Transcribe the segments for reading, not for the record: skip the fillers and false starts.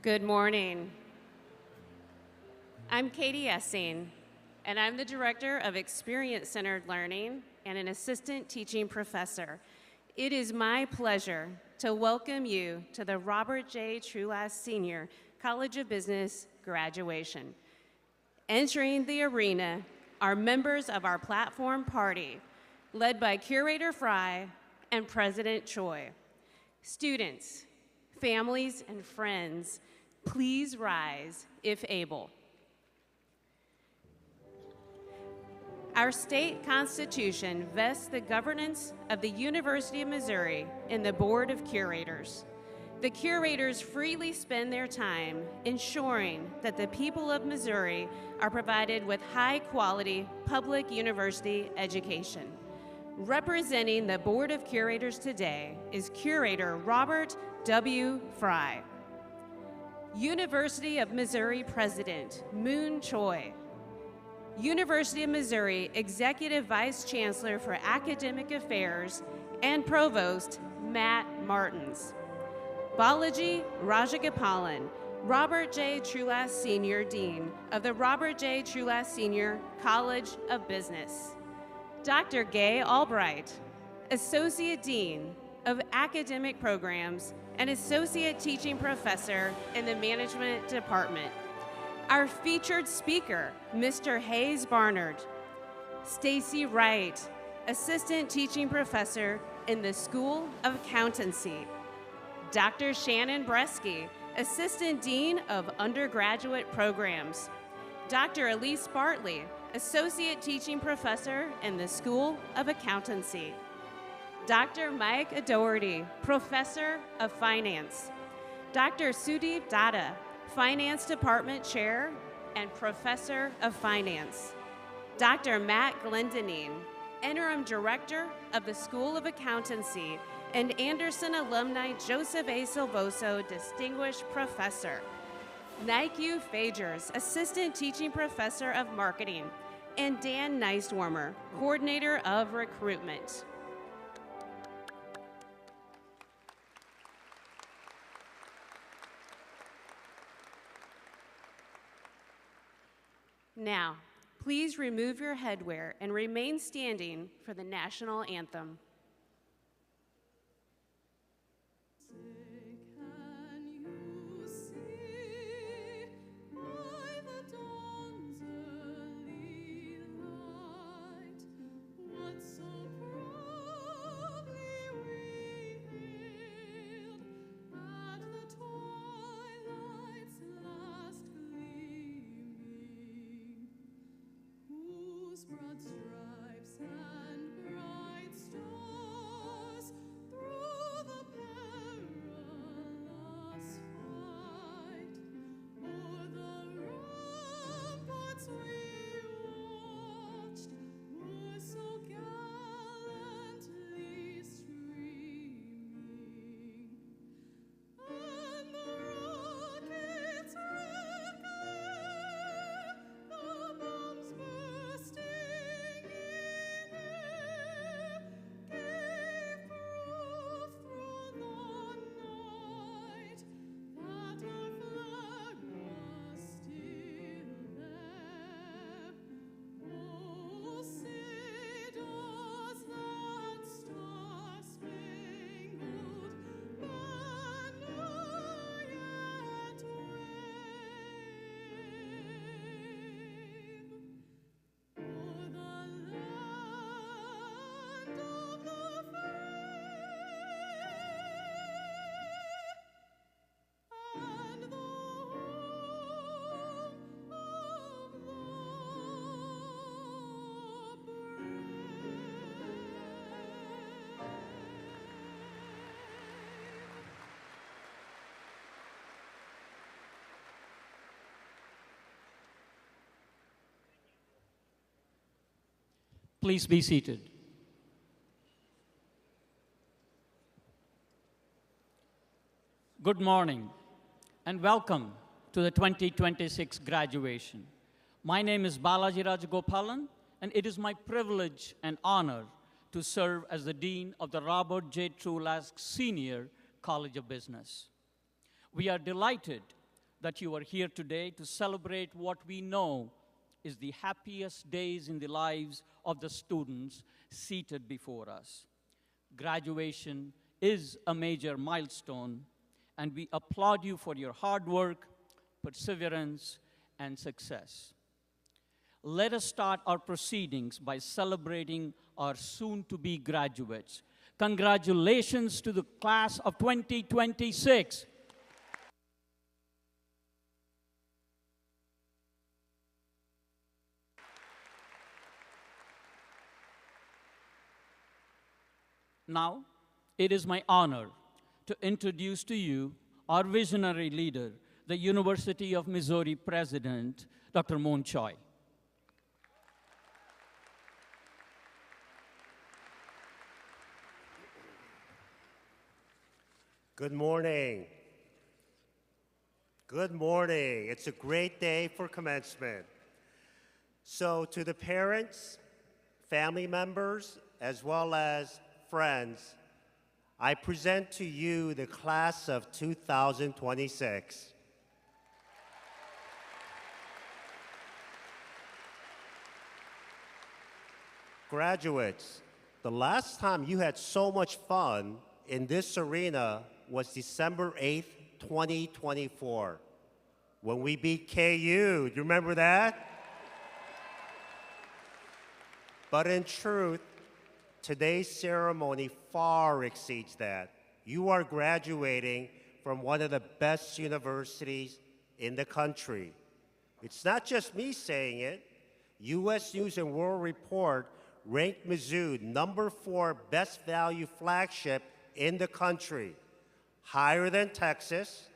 Good morning. I'm Katie Essing, and I'm the Director of Experience-Centered Learning and an Assistant Teaching Professor. It is my pleasure to welcome you to the Robert J. Trulaske Senior College of Business graduation. Entering the arena are members of our platform party, led by Curator Fry and President Choi. Students, families, and friends, please rise if able. Our state constitution vests the governance of the University of Missouri in the Board of Curators. The curators freely spend their time ensuring that the people of Missouri are provided with high-quality public university education. Representing the Board of Curators today is Curator Robert W. Fry. University of Missouri President Moon Choi. University of Missouri Executive Vice Chancellor for Academic Affairs and Provost Matt Martins. Balaji Rajagopalan, Robert J. Trulaske Senior Dean of the Robert J. Trulaske Senior College of Business. Dr. Gay Albright, Associate Dean of Academic Programs and Associate Teaching Professor in the Management Department. Our featured speaker, Mr. Hayes Barnard. Stacy Wright, Assistant Teaching Professor in the School of Accountancy. Dr. Shannon Bresky, Assistant Dean of Undergraduate Programs. Dr. Elise Bartley, Associate Teaching Professor in the School of Accountancy. Dr. Mike Adoherty, Professor of Finance. Dr. Sudeep Datta, Finance Department Chair and Professor of Finance. Dr. Matt Glendinning, Interim Director of the School of Accountancy and Anderson alumni Joseph A. Silvoso Distinguished Professor. Nike Fagers, Assistant Teaching Professor of Marketing, and Dan Neistwarmer, Coordinator of Recruitment. Now, please remove your headwear and remain standing for the national anthem. Broad stripes and bright stars through the perilous fight. O'er the ramparts we watched were so gallantly streaming, and the rockets rang air, the bombs bursting. Please be seated. Good morning and welcome to the 2026 graduation. My name is Balaji Rajagopalan, and it is my privilege and honor to serve as the Dean of the Robert J. Trulaske Senior College of Business. We are delighted that you are here today to celebrate what we know is the happiest days in the lives of the students seated before us. Graduation is a major milestone, and we applaud you for your hard work, perseverance, and success. Let us start our proceedings by celebrating our soon-to-be graduates. Congratulations to the class of 2026. Now, it is my honor to introduce to you our visionary leader, the University of Missouri President, Dr. Moon Choi. Good morning. Good morning. It's a great day for commencement. So to the parents, family members, as well as friends, I present to you the class of 2026. Graduates, the last time you had so much fun in this arena was December 8th, 2024, when we beat KU. Do you remember that? But in truth, today's ceremony far exceeds that. You are graduating from one of the best universities in the country. It's not just me saying it. U.S. News and World Report ranked Mizzou #4 best value flagship in the country, higher than Texas,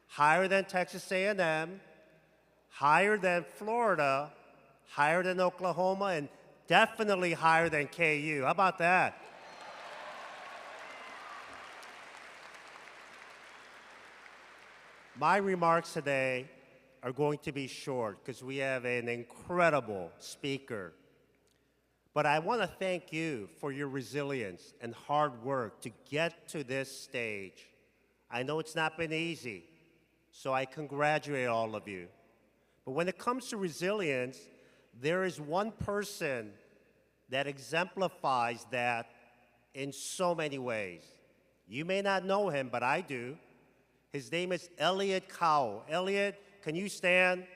higher than Texas A&M, higher than Florida, higher than Oklahoma, and definitely higher than KU. How about that? My remarks today are going to be short because we have an incredible speaker. But I want to thank you for your resilience and hard work to get to this stage. I know it's not been easy, so I congratulate all of you. But when it comes to resilience, there is one person that exemplifies that in so many ways. You may not know him, but I do. His name is Elliot Cowell. Elliot, can you stand?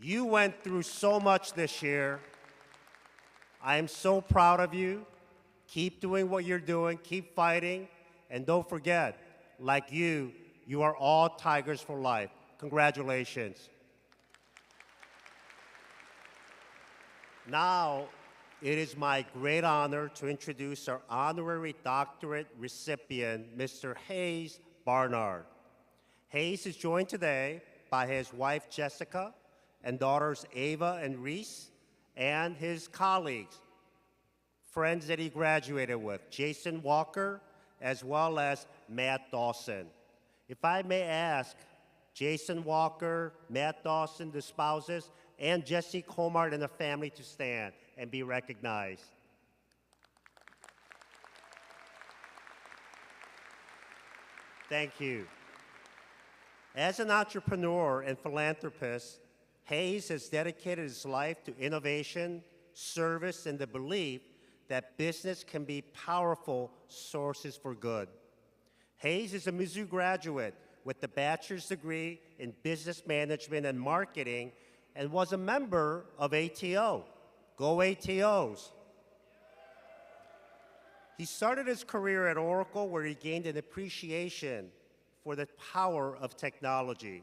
You went through so much this year. I am so proud of you. Keep doing what you're doing, keep fighting, and don't forget, like you are all Tigers for life. Congratulations. Now, it is my great honor to introduce our honorary doctorate recipient, Mr. Hayes Barnard. Hayes is joined today by his wife, Jessica, and daughters Ava and Reese, and his colleagues, friends that he graduated with, Jason Walker, as well as Matt Dawson. If I may ask Jason Walker, Matt Dawson, the spouses, and Jesse Comart and the family to stand and be recognized. Thank you. As an entrepreneur and philanthropist, Hayes has dedicated his life to innovation, service, and the belief that business can be powerful sources for good. Hayes is a Mizzou graduate with a bachelor's degree in business management and marketing and was a member of ATO. Go ATOs. He started his career at Oracle, where he gained an appreciation for the power of technology.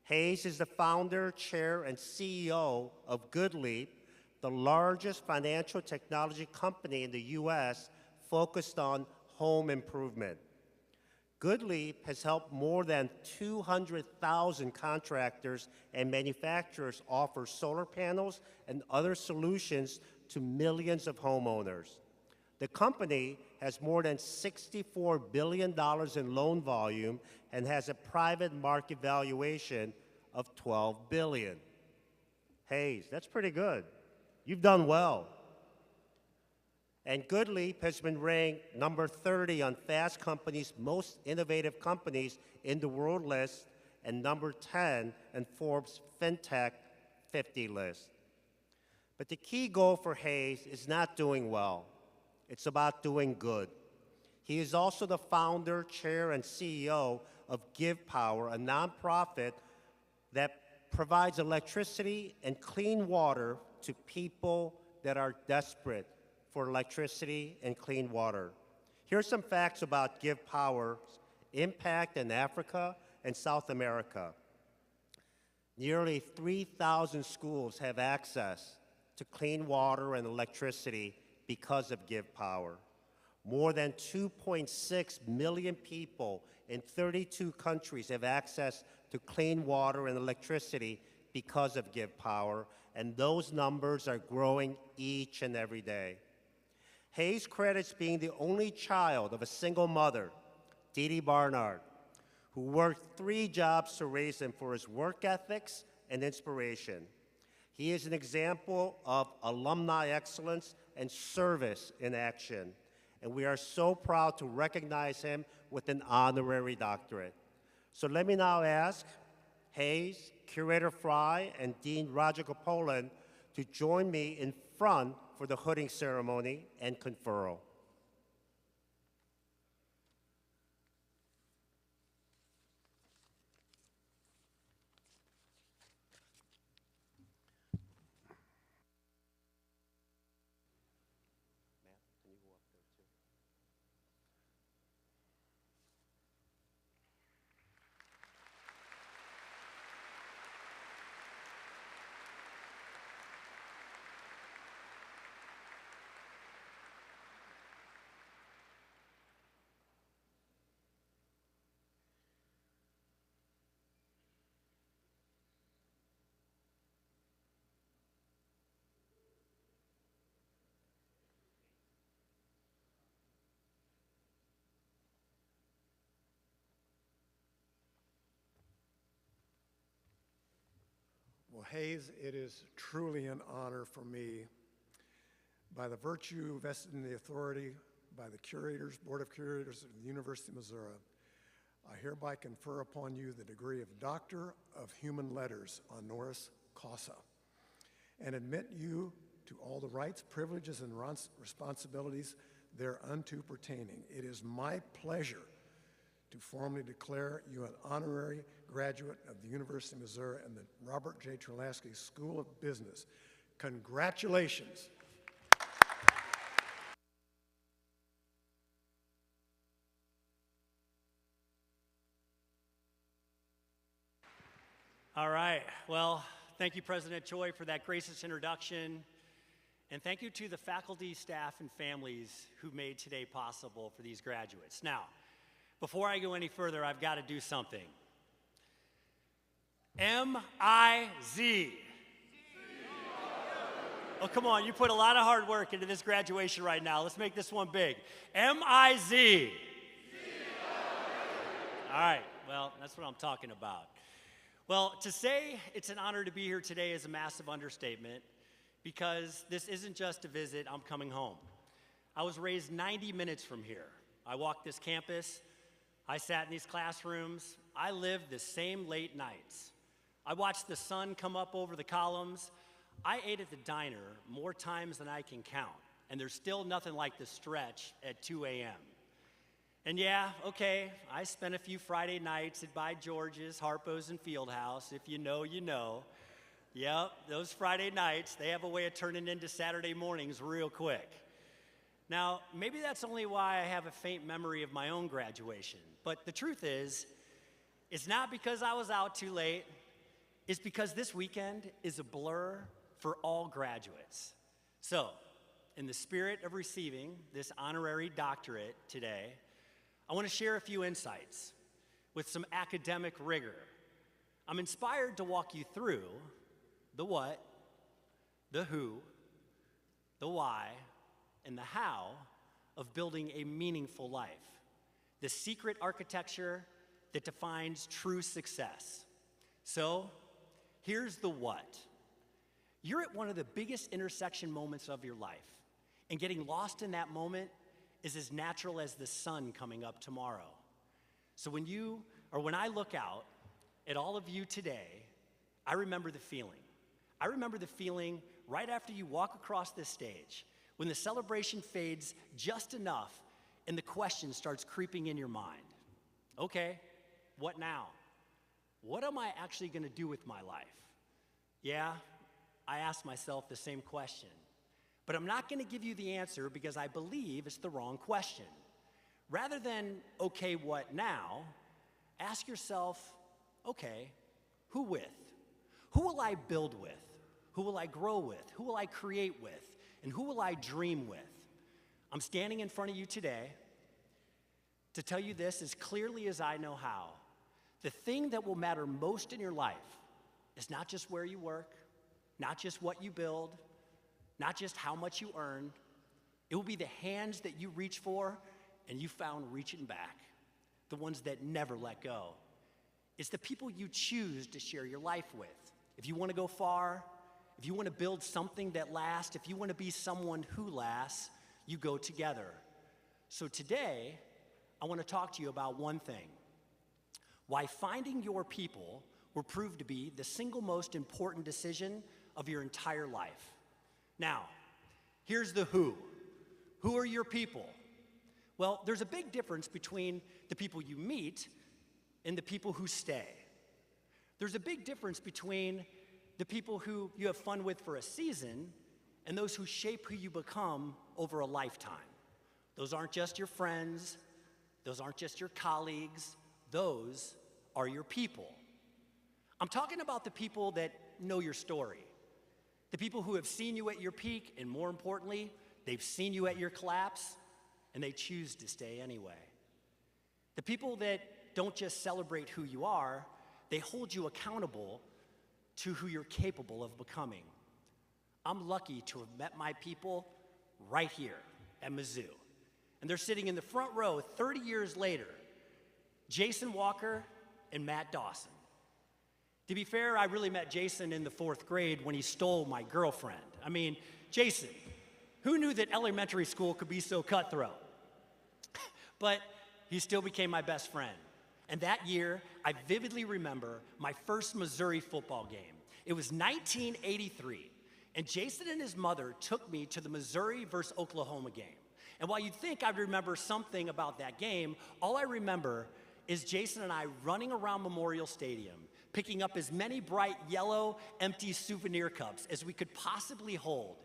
Hayes is the founder, chair, and CEO of GoodLeap, the largest financial technology company in the U.S. focused on home improvement. GoodLeap has helped more than 200,000 contractors and manufacturers offer solar panels and other solutions to millions of homeowners. The company has more than $64 billion in loan volume and has a private market valuation of $12 billion. Hayes, that's pretty good. You've done well. And Goodleap has been ranked number 30 on Fast Company's most innovative companies in the world list and number 10 in Forbes FinTech 50 list. But the key goal for Hayes is not doing well. It's about doing good. He is also the founder, chair, and CEO of Give Power, a nonprofit that provides electricity and clean water to people that are desperate for electricity and clean water. Here's some facts about Give Power's impact in Africa and South America. Nearly 3,000 schools have access to clean water and electricity because of Give Power. More than 2.6 million people in 32 countries have access to clean water and electricity because of Give Power, and those numbers are growing each and every day. Hayes credits being the only child of a single mother, Dee Dee Barnard, who worked 3 jobs to raise him for his work ethics and inspiration. He is an example of alumni excellence and service in action, and we are so proud to recognize him with an honorary doctorate. So let me now ask Hayes, Curator Fry, and Dean Rajagopalan to join me in front for the hooding ceremony and conferral. Well, Hayes, it is truly an honor for me, by the virtue vested in the authority by the Board of Curators of the University of Missouri, I hereby confer upon you the degree of Doctor of Human Letters honoris causa, and admit you to all the rights, privileges, and responsibilities thereunto pertaining. It is my pleasure to formally declare you an honorary graduate of the University of Missouri and the Robert J. Trulaske School of Business. Congratulations. All right. Well, thank you, President Choi, for that gracious introduction. And thank you to the faculty, staff, and families who made today possible for these graduates. Now, before I go any further, I've got to do something. M-I-Z. Oh, come on, you put a lot of hard work into this graduation right now. Let's make this one big. M-I-Z. All right, well, that's what I'm talking about. Well, to say it's an honor to be here today is a massive understatement, because this isn't just a visit, I'm coming home. I was raised 90 minutes from here. I walked this campus, I sat in these classrooms, I lived the same late nights. I watched the sun come up over the columns. I ate at the diner more times than I can count, and there's still nothing like the stretch at 2 a.m. And yeah, okay, I spent a few Friday nights at By George's, Harpo's, and Fieldhouse. If you know, you know. Yep, those Friday nights, they have a way of turning into Saturday mornings real quick. Now, maybe that's only why I have a faint memory of my own graduation. But the truth is, it's not because I was out too late. It's because this weekend is a blur for all graduates. So, in the spirit of receiving this honorary doctorate today, I want to share a few insights with some academic rigor. I'm inspired to walk you through the what, the who, the why, and the how of building a meaningful life, the secret architecture that defines true success. So, here's the what. You're at one of the biggest intersection moments of your life, And getting lost in that moment is as natural as the sun coming up tomorrow. So when I look out at all of you today, I remember the feeling. I remember the feeling right after you walk across this stage, when the celebration fades just enough and the question starts creeping in your mind. Okay, what now? What am I actually going to do with my life? Yeah, I ask myself the same question. But I'm not going to give you the answer because I believe it's the wrong question. Rather than, okay, what now? Ask yourself, okay, who with? Who will I build with? Who will I grow with? Who will I create with? And who will I dream with? I'm standing in front of you today to tell you this as clearly as I know how. The thing that will matter most in your life is not just where you work, not just what you build, not just how much you earn. It will be the hands that you reach for and you found reaching back, the ones that never let go. It's the people you choose to share your life with. If you want to go far, if you want to build something that lasts, if you want to be someone who lasts, you go together. So today, I want to talk to you about one thing: why finding your people will prove to be the single most important decision of your entire life. Now, here's the who. Who are your people? Well, there's a big difference between the people you meet and the people who stay. There's a big difference between the people who you have fun with for a season and those who shape who you become over a lifetime. Those aren't just your friends. Those aren't just your colleagues. Those are your people. I'm talking about the people that know your story. The people who have seen you at your peak, and more importantly, they've seen you at your collapse, and they choose to stay anyway. The people that don't just celebrate who you are, they hold you accountable to who you're capable of becoming. I'm lucky to have met my people right here at Mizzou. And they're sitting in the front row 30 years later, Jason Walker and Matt Dawson. To be fair, I really met Jason in the 4th grade when he stole my girlfriend. I mean, Jason, who knew that elementary school could be so cutthroat? But he still became my best friend. And that year, I vividly remember my first Missouri football game. It was 1983, and Jason and his mother took me to the Missouri versus Oklahoma game. And while you'd think I'd remember something about that game, all I remember is Jason and I running around Memorial Stadium, picking up as many bright yellow, empty souvenir cups as we could possibly hold.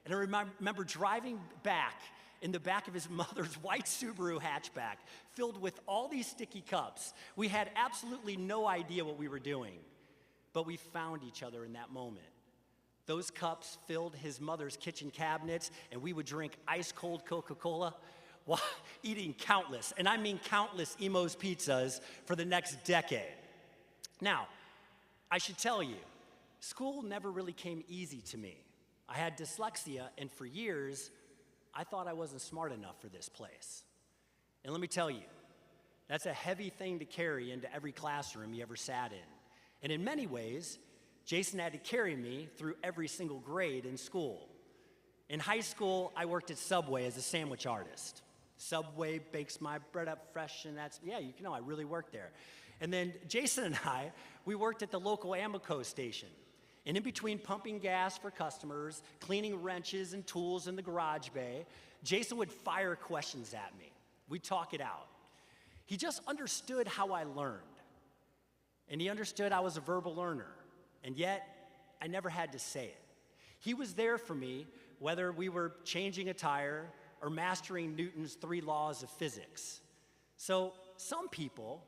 And I remember driving back in the back of his mother's white Subaru hatchback, filled with all these sticky cups. We had absolutely no idea what we were doing, but we found each other in that moment. Those cups filled his mother's kitchen cabinets, and we would drink ice-cold Coca-Cola while eating countless, and I mean countless, Emo's pizzas for the next decade. Now, I should tell you, school never really came easy to me. I had dyslexia, and for years, I thought I wasn't smart enough for this place. And let me tell you, that's a heavy thing to carry into every classroom you ever sat in. And in many ways, Jason had to carry me through every single grade in school. In high school, I worked at Subway as a sandwich artist. Subway bakes my bread up fresh, and that's, yeah, you know, I really worked there. And then Jason and I, we worked at the local Amoco station. And in between pumping gas for customers, cleaning wrenches and tools in the garage bay, Jason would fire questions at me. We'd talk it out. He just understood how I learned. And he understood I was a verbal learner. And yet, I never had to say it. He was there for me, whether we were changing a tire or mastering Newton's 3 laws of physics. So some people,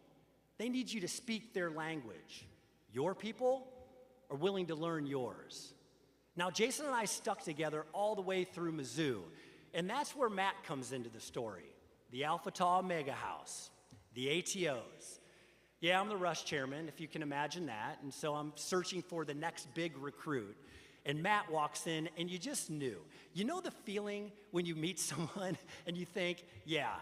they need you to speak their language. Your people are willing to learn yours. Now, Jason and I stuck together all the way through Mizzou, and that's where Matt comes into the story. The Alpha Tau Omega House, the ATOs. Yeah, I'm the rush chairman, if you can imagine that, and so I'm searching for the next big recruit. And Matt walks in, and you just knew. You know the feeling when you meet someone and you think, yeah,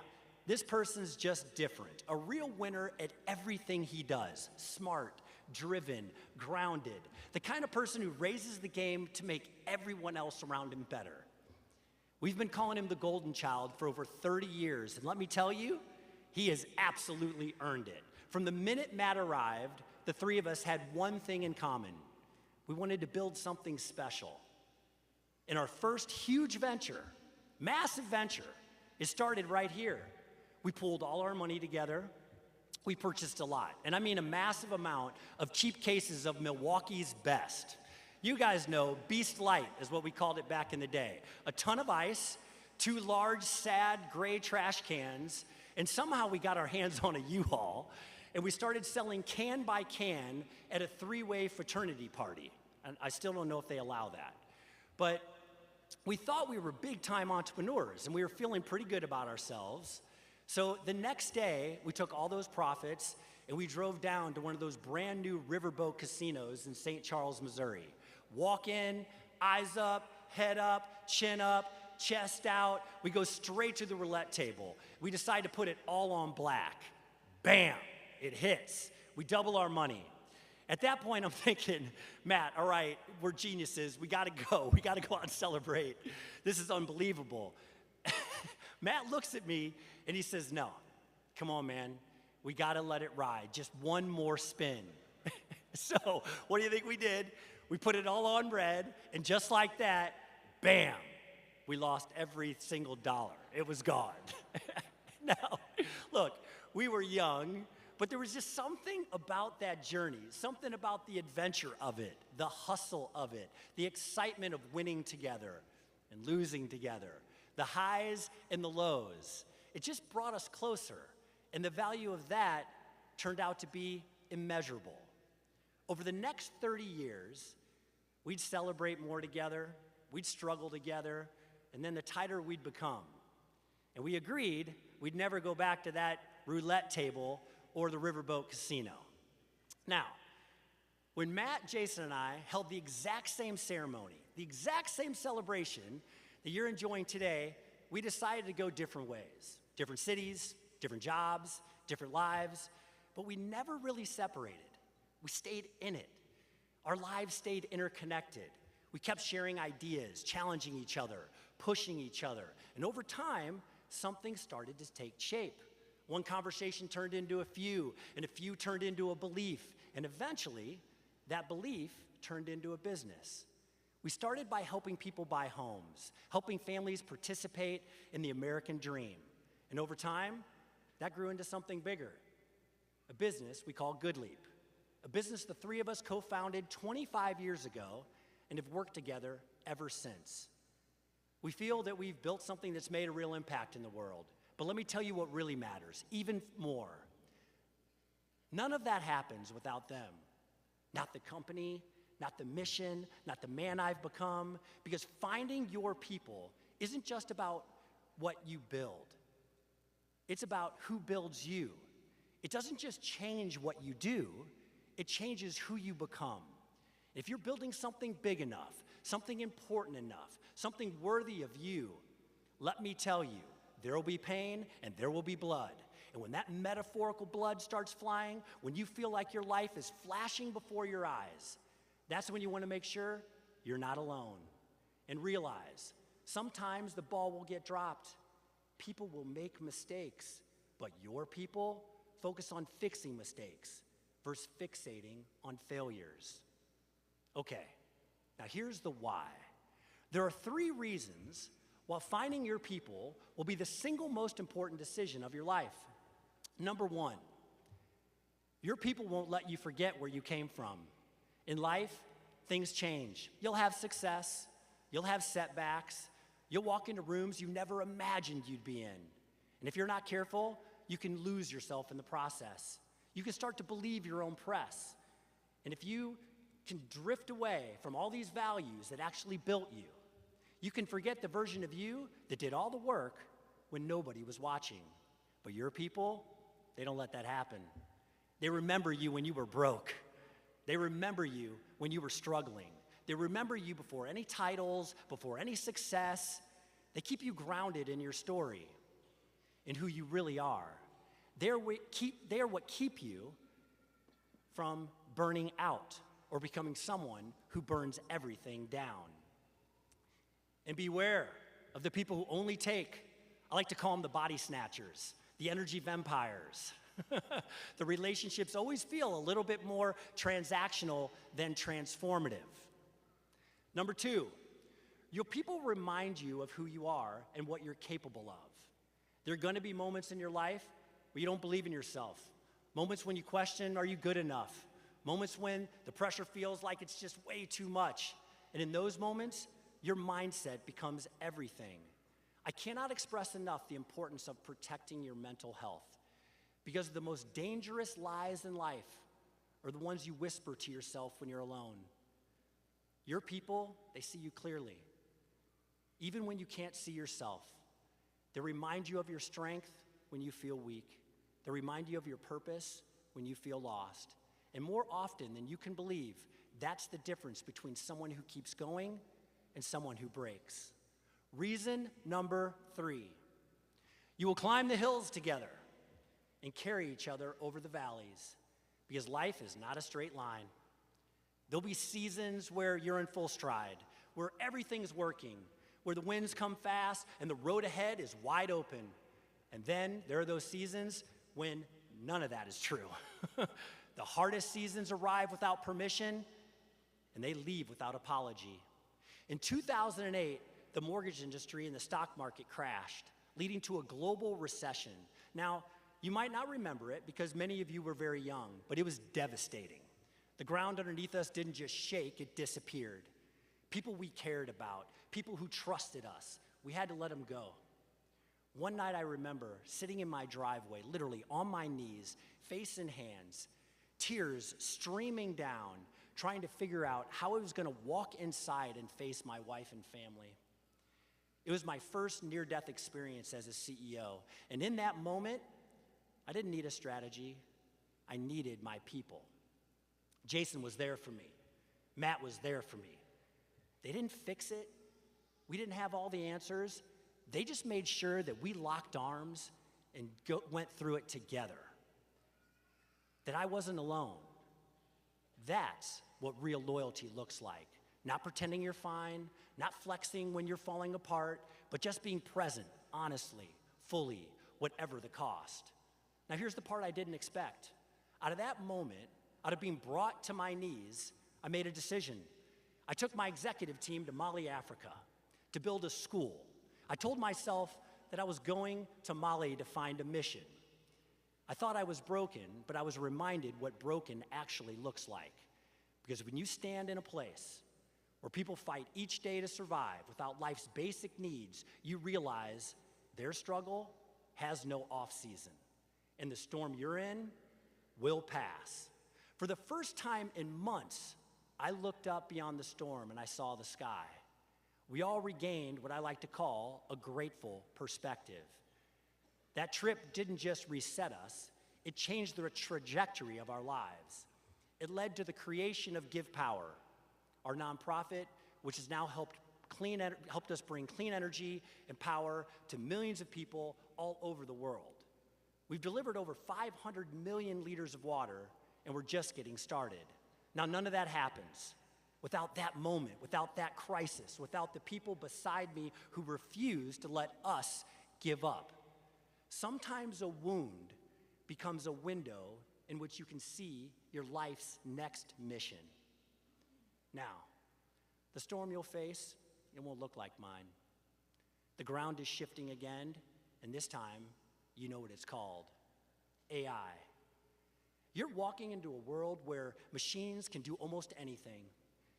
this person's just different. A real winner at everything he does. Smart, driven, grounded. The kind of person who raises the game to make everyone else around him better. We've been calling him the golden child for over 30 years, and let me tell you, he has absolutely earned it. From the minute Matt arrived, the three of us had one thing in common. We wanted to build something special. And our first huge venture, massive venture, it started right here. We pulled all our money together. We purchased a lot, and I mean a massive amount of cheap cases of Milwaukee's best. You guys know Beast Light is what we called it back in the day. A ton of ice, 2 large, sad, gray trash cans, and somehow we got our hands on a U-Haul, and we started selling can by can at a 3-way fraternity party. And I still don't know if they allow that. But we thought we were big-time entrepreneurs, and we were feeling pretty good about ourselves. So the next day, we took all those profits, and we drove down to one of those brand new riverboat casinos in St. Charles, Missouri. Walk in, eyes up, head up, chin up, chest out. We go straight to the roulette table. We decide to put it all on black. Bam, it hits. We double our money. At that point, I'm thinking, Matt, all right, we're geniuses. We gotta go. We gotta go out and celebrate. This is unbelievable. Matt looks at me and he says, no, come on, man. We gotta let it ride. Just one more spin. So what do you think we did? We put it all on red, and just like that, bam, we lost every single dollar. It was gone. Now, look, we were young, but there was just something about that journey, something about the adventure of it, the hustle of it, the excitement of winning together and losing together, the highs and the lows. It just brought us closer, and the value of that turned out to be immeasurable. Over the next 30 years, we'd celebrate more together, we'd struggle together, and then the tighter we'd become. And we agreed we'd never go back to that roulette table or the riverboat casino. Now, when Matt, Jason, and I held the exact same ceremony, the exact same celebration that you're enjoying today, we decided to go different ways, different cities, different jobs, different lives, but we never really separated. We stayed in it. Our lives stayed interconnected. We kept sharing ideas, challenging each other, pushing each other. And over time, something started to take shape. One conversation turned into a few, and a few turned into a belief. And eventually, that belief turned into a business. We started by helping people buy homes, helping families participate in the American dream. And over time, that grew into something bigger, a business we call Good Leap. A business the three of us co-founded 25 years ago and have worked together ever since. We feel that we've built something that's made a real impact in the world. But let me tell you what really matters, even more. None of that happens without them. Not the company, not the mission, not the man I've become, because finding your people isn't just about what you build. It's about who builds you. It doesn't just change what you do, it changes who you become. If you're building something big enough, something important enough, something worthy of you, let me tell you, there will be pain and there will be blood. And when that metaphorical blood starts flying, when you feel like your life is flashing before your eyes, that's when you want to make sure you're not alone. And realize, sometimes the ball will get dropped. People will make mistakes, but your people focus on fixing mistakes versus fixating on failures. Okay, now here's the why. There are 3 reasons why finding your people will be the single most important decision of your life. Number 1, your people won't let you forget where you came from. In life, things change. You'll have success, you'll have setbacks, you'll walk into rooms you never imagined you'd be in. And if you're not careful, you can lose yourself in the process. You can start to believe your own press. And if you can drift away from all these values that actually built you, you can forget the version of you that did all the work when nobody was watching. But your people, they don't let that happen. They remember you when you were broke. They remember you when you were struggling. They remember you before any titles, before any success. They keep you grounded in your story, in who you really are. They are what keep you from burning out or becoming someone who burns everything down. And beware, of the people who only take, I like to call them the body snatchers, the energy vampires. The relationships always feel a little bit more transactional than transformative. Number two, your people remind you of who you are and what you're capable of. There are going to be moments in your life where you don't believe in yourself, moments when you question, are you good enough? Moments when the pressure feels like it's just way too much. And in those moments, your mindset becomes everything. I cannot express enough the importance of protecting your mental health, because the most dangerous lies in life are the ones you whisper to yourself when you're alone. Your people, they see you clearly, even when you can't see yourself. They remind you of your strength when you feel weak. They remind you of your purpose when you feel lost. And more often than you can believe, that's the difference between someone who keeps going and someone who breaks. Reason number three, you will climb the hills together and carry each other over the valleys, because life is not a straight line. There'll be seasons where you're in full stride, where everything's working, where the winds come fast and the road ahead is wide open. And then there are those seasons when none of that is true. The hardest seasons arrive without permission, and they leave without apology. In 2008, the mortgage industry and the stock market crashed, leading to a global recession. Now, you might not remember it because many of you were very young, but it was devastating. The ground underneath us didn't just shake, it disappeared. People we cared about, people who trusted us, we had to let them go. One night I remember sitting in my driveway, literally on my knees, face in hands, tears streaming down, trying to figure out how I was going to walk inside and face my wife and family. It was my first near-death experience as a CEO, and in that moment, I didn't need a strategy. I needed my people. Jason was there for me. Matt was there for me. They didn't fix it. We didn't have all the answers. They just made sure that we locked arms and went through it together. That I wasn't alone. That's what real loyalty looks like. Not pretending you're fine, not flexing when you're falling apart, but just being present, honestly, fully, whatever the cost. Now here's the part I didn't expect. Out of that moment, out of being brought to my knees, I made a decision. I took my executive team to Mali, Africa, to build a school. I told myself that I was going to Mali to find a mission. I thought I was broken, but I was reminded what broken actually looks like. Because when you stand in a place where people fight each day to survive without life's basic needs, you realize their struggle has no off-season. And the storm you're in will pass. For the first time in months, I looked up beyond the storm and I saw the sky. We all regained what I like to call a grateful perspective. That trip didn't just reset us, it changed the trajectory of our lives. It led to the creation of Give Power, our nonprofit, which has now helped us bring clean energy and power to millions of people all over the world. We've delivered over 500 million liters of water, and we're just getting started. Now, none of that happens without that moment, without that crisis, without the people beside me who refuse to let us give up. Sometimes a wound becomes a window in which you can see your life's next mission. Now, the storm you'll face, it won't look like mine. The ground is shifting again, and this time, you know what it's called: AI. You're walking into a world where machines can do almost anything.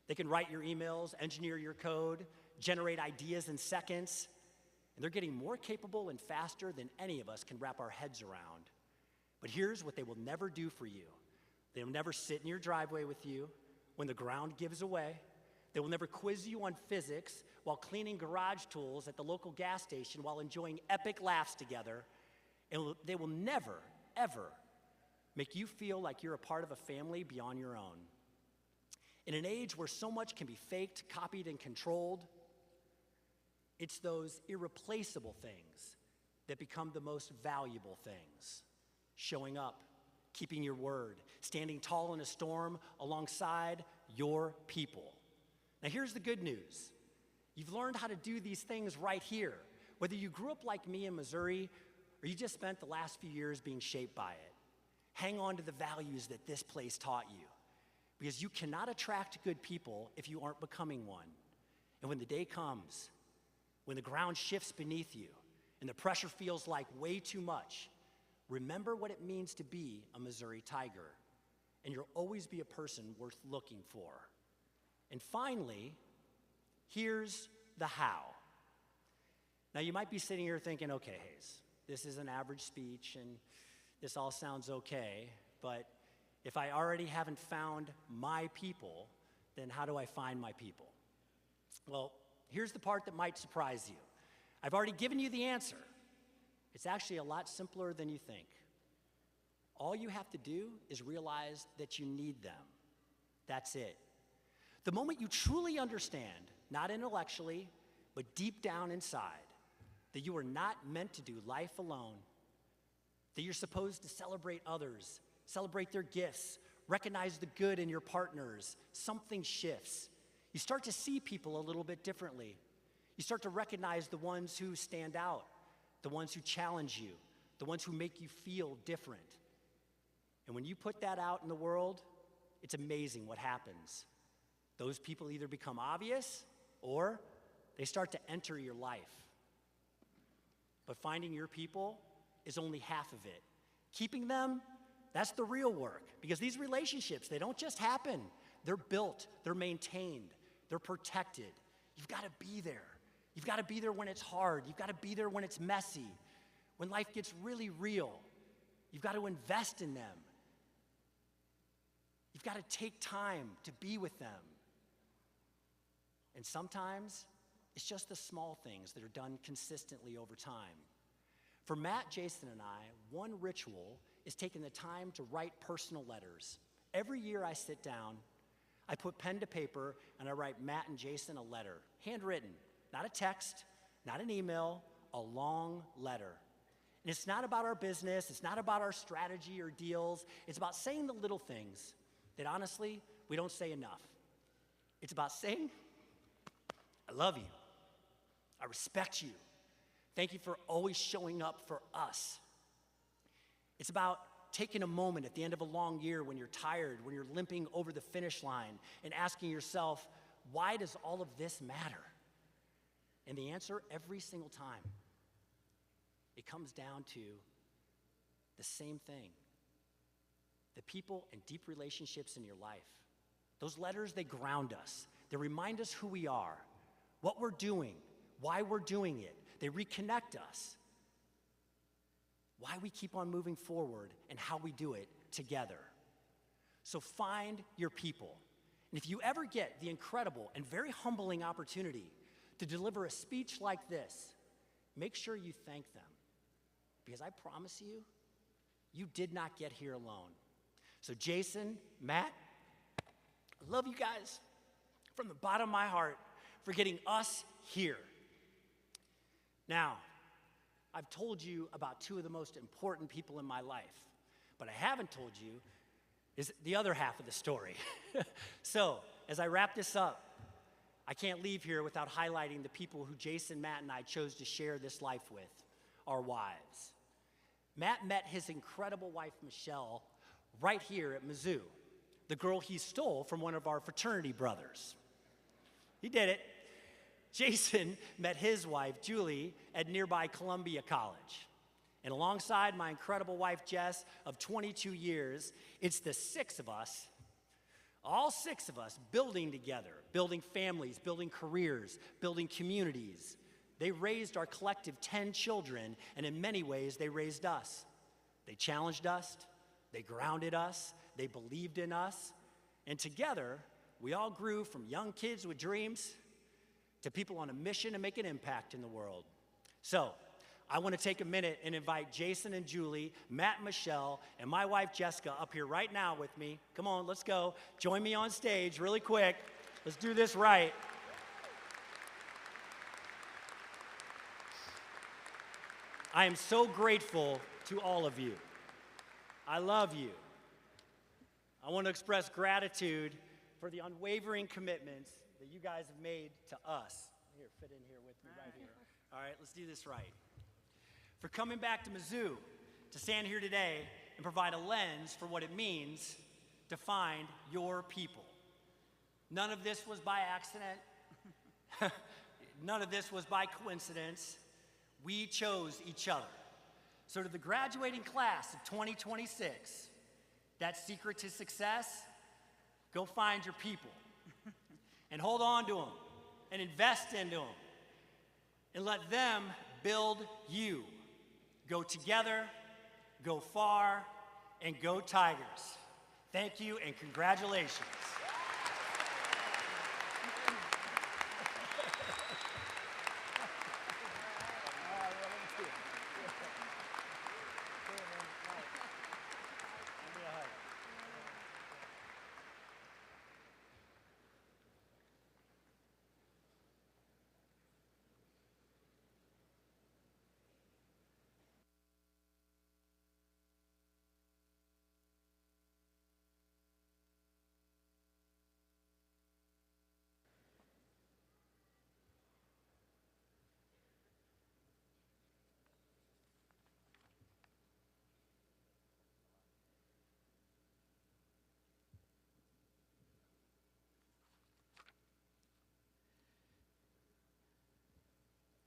They can write your emails, engineer your code, generate ideas in seconds, and they're getting more capable and faster than any of us can wrap our heads around. But here's what they will never do for you. They will never sit in your driveway with you when the ground gives away. They will never quiz you on physics while cleaning garage tools at the local gas station while enjoying epic laughs together. And they will never, ever make you feel like you're a part of a family beyond your own. In an age where so much can be faked, copied, and controlled, it's those irreplaceable things that become the most valuable things. Showing up, keeping your word, standing tall in a storm alongside your people. Now here's the good news. You've learned how to do these things right here. Whether you grew up like me in Missouri or you just spent the last few years being shaped by it, hang on to the values that this place taught you, because you cannot attract good people if you aren't becoming one. And when the day comes, when the ground shifts beneath you and the pressure feels like way too much, remember what it means to be a Missouri Tiger, and you'll always be a person worth looking for. And finally, here's the how. Now, you might be sitting here thinking, okay, Hayes, this is an average speech, and this all sounds okay, but if I already haven't found my people, then how do I find my people? Well, here's the part that might surprise you. I've already given you the answer. It's actually a lot simpler than you think. All you have to do is realize that you need them. That's it. The moment you truly understand, not intellectually, but deep down inside, that you are not meant to do life alone, that you're supposed to celebrate others, celebrate their gifts, recognize the good in your partners, something shifts. You start to see people a little bit differently. You start to recognize the ones who stand out, the ones who challenge you, the ones who make you feel different. And when you put that out in the world, it's amazing what happens. Those people either become obvious or they start to enter your life. But finding your people is only half of it. Keeping them, that's the real work. Because these relationships, they don't just happen. They're built, they're maintained, they're protected. You've got to be there. You've got to be there when it's hard. You've got to be there when it's messy, when life gets really real. You've got to invest in them. You've got to take time to be with them. And sometimes it's just the small things that are done consistently over time. For Matt, Jason, and I, one ritual is taking the time to write personal letters. Every year I sit down, I put pen to paper, and I write Matt and Jason a letter, handwritten, not a text, not an email, a long letter. And it's not about our business, it's not about our strategy or deals, it's about saying the little things that honestly, we don't say enough. It's about saying, I love you, I respect you, thank you for always showing up for us. It's about taking a moment at the end of a long year when you're tired, when you're limping over the finish line, and asking yourself, why does all of this matter? And the answer every single time, it comes down to the same thing. The people and deep relationships in your life. Those letters, they ground us. They remind us who we are, what we're doing, why we're doing it. They reconnect us. Why we keep on moving forward and how we do it together. So find your people. And if you ever get the incredible and very humbling opportunity to deliver a speech like this, make sure you thank them. Because I promise you, you did not get here alone. So Jason, Matt, I love you guys from the bottom of my heart for getting us here. Now, I've told you about two of the most important people in my life, but I haven't told you is the other half of the story. So, as I wrap this up, I can't leave here without highlighting the people who Jason, Matt, and I chose to share this life with, our wives. Matt met his incredible wife, Michelle, right here at Mizzou, the girl he stole from one of our fraternity brothers. He did it. Jason met his wife, Julie, at nearby Columbia College. And alongside my incredible wife, Jess, of 22 years, it's the six of us, all six of us, building together, building families, building careers, building communities. They raised our collective 10 children, and in many ways, they raised us. They challenged us, they grounded us, they believed in us, and together, we all grew from young kids with dreams to people on a mission to make an impact in the world. So, I want to take a minute and invite Jason and Julie, Matt and Michelle, and my wife Jessica up here right now with me. Come on, let's go. Join me on stage really quick. Let's do this right. I am so grateful to all of you. I love you. I want to express gratitude for the unwavering commitments that you guys have made to us Here, fit in here with me right here. All right, let's do this right. For coming back to Mizzou to stand here today and provide a lens for what it means to find your people. None of this was by accident. None of this was by coincidence. We chose each other. So to the graduating class of 2026, that secret to success, go find your people and hold on to them and invest into them and let them build you. Go together, go far, and go Tigers. Thank you and congratulations.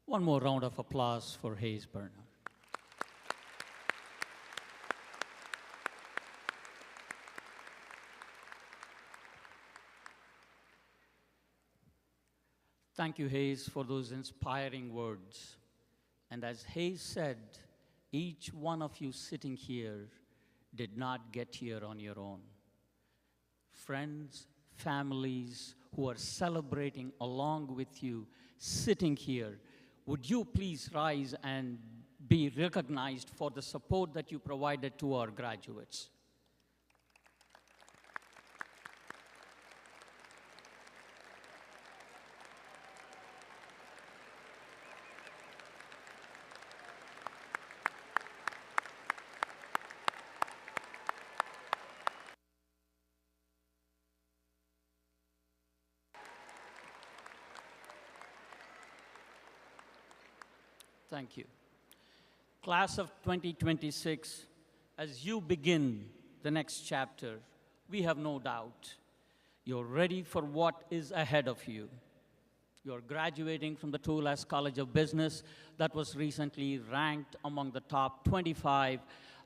One more round of applause for Hayes Burnham. Thank you, Hayes, for those inspiring words. And as Hayes said, each one of you sitting here did not get here on your own. Friends, families who are celebrating along with you, sitting here, would you please rise and be recognized for the support that you provided to our graduates? Thank you. Class of 2026, as you begin the next chapter, we have no doubt you're ready for what is ahead of you. You're graduating from the Trulaske College of Business that was recently ranked among the top 25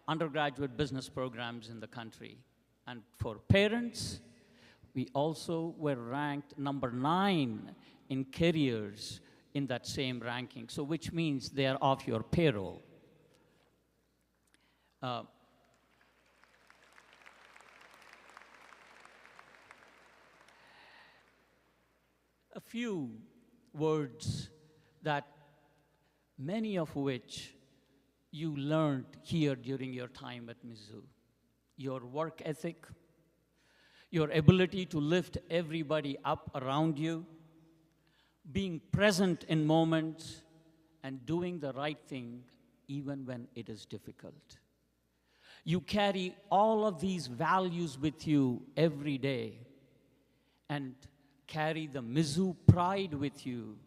undergraduate business programs in the country. And for parents, we also were ranked number 9 in careers in that same ranking, so which means they are off your payroll. A few words that many of which you learned here during your time at Mizzou. Your work ethic, your ability to lift everybody up around you, being present in moments, and doing the right thing even when it is difficult. You carry all of these values with you every day and carry the Mizzou pride with you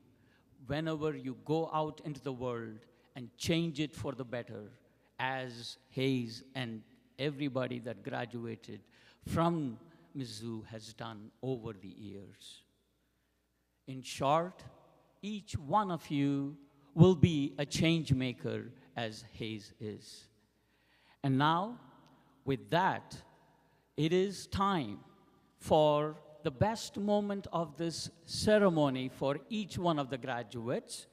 whenever you go out into the world and change it for the better, as Hayes and everybody that graduated from Mizzou has done over the years. In short, each one of you will be a change maker as Hayes is. And now, with that, it is time for the best moment of this ceremony for each one of the graduates,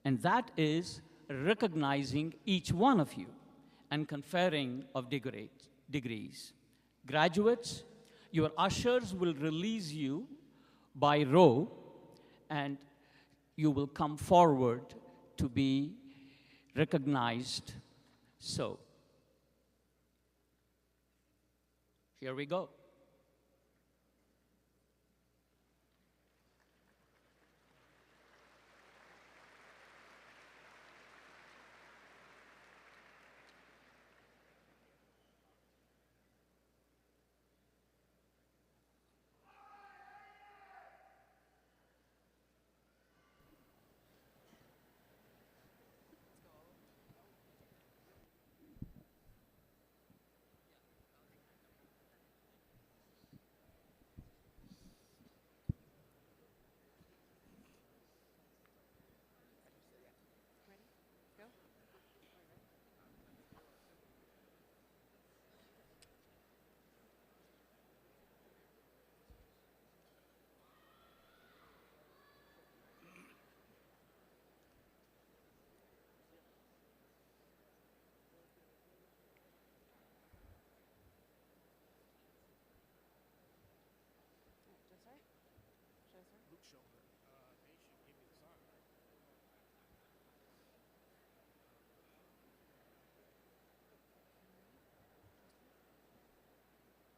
and that is recognizing each one of you and conferring of degrees. Graduates, your ushers will release you by row, and you will come forward to be recognized. So, here we go.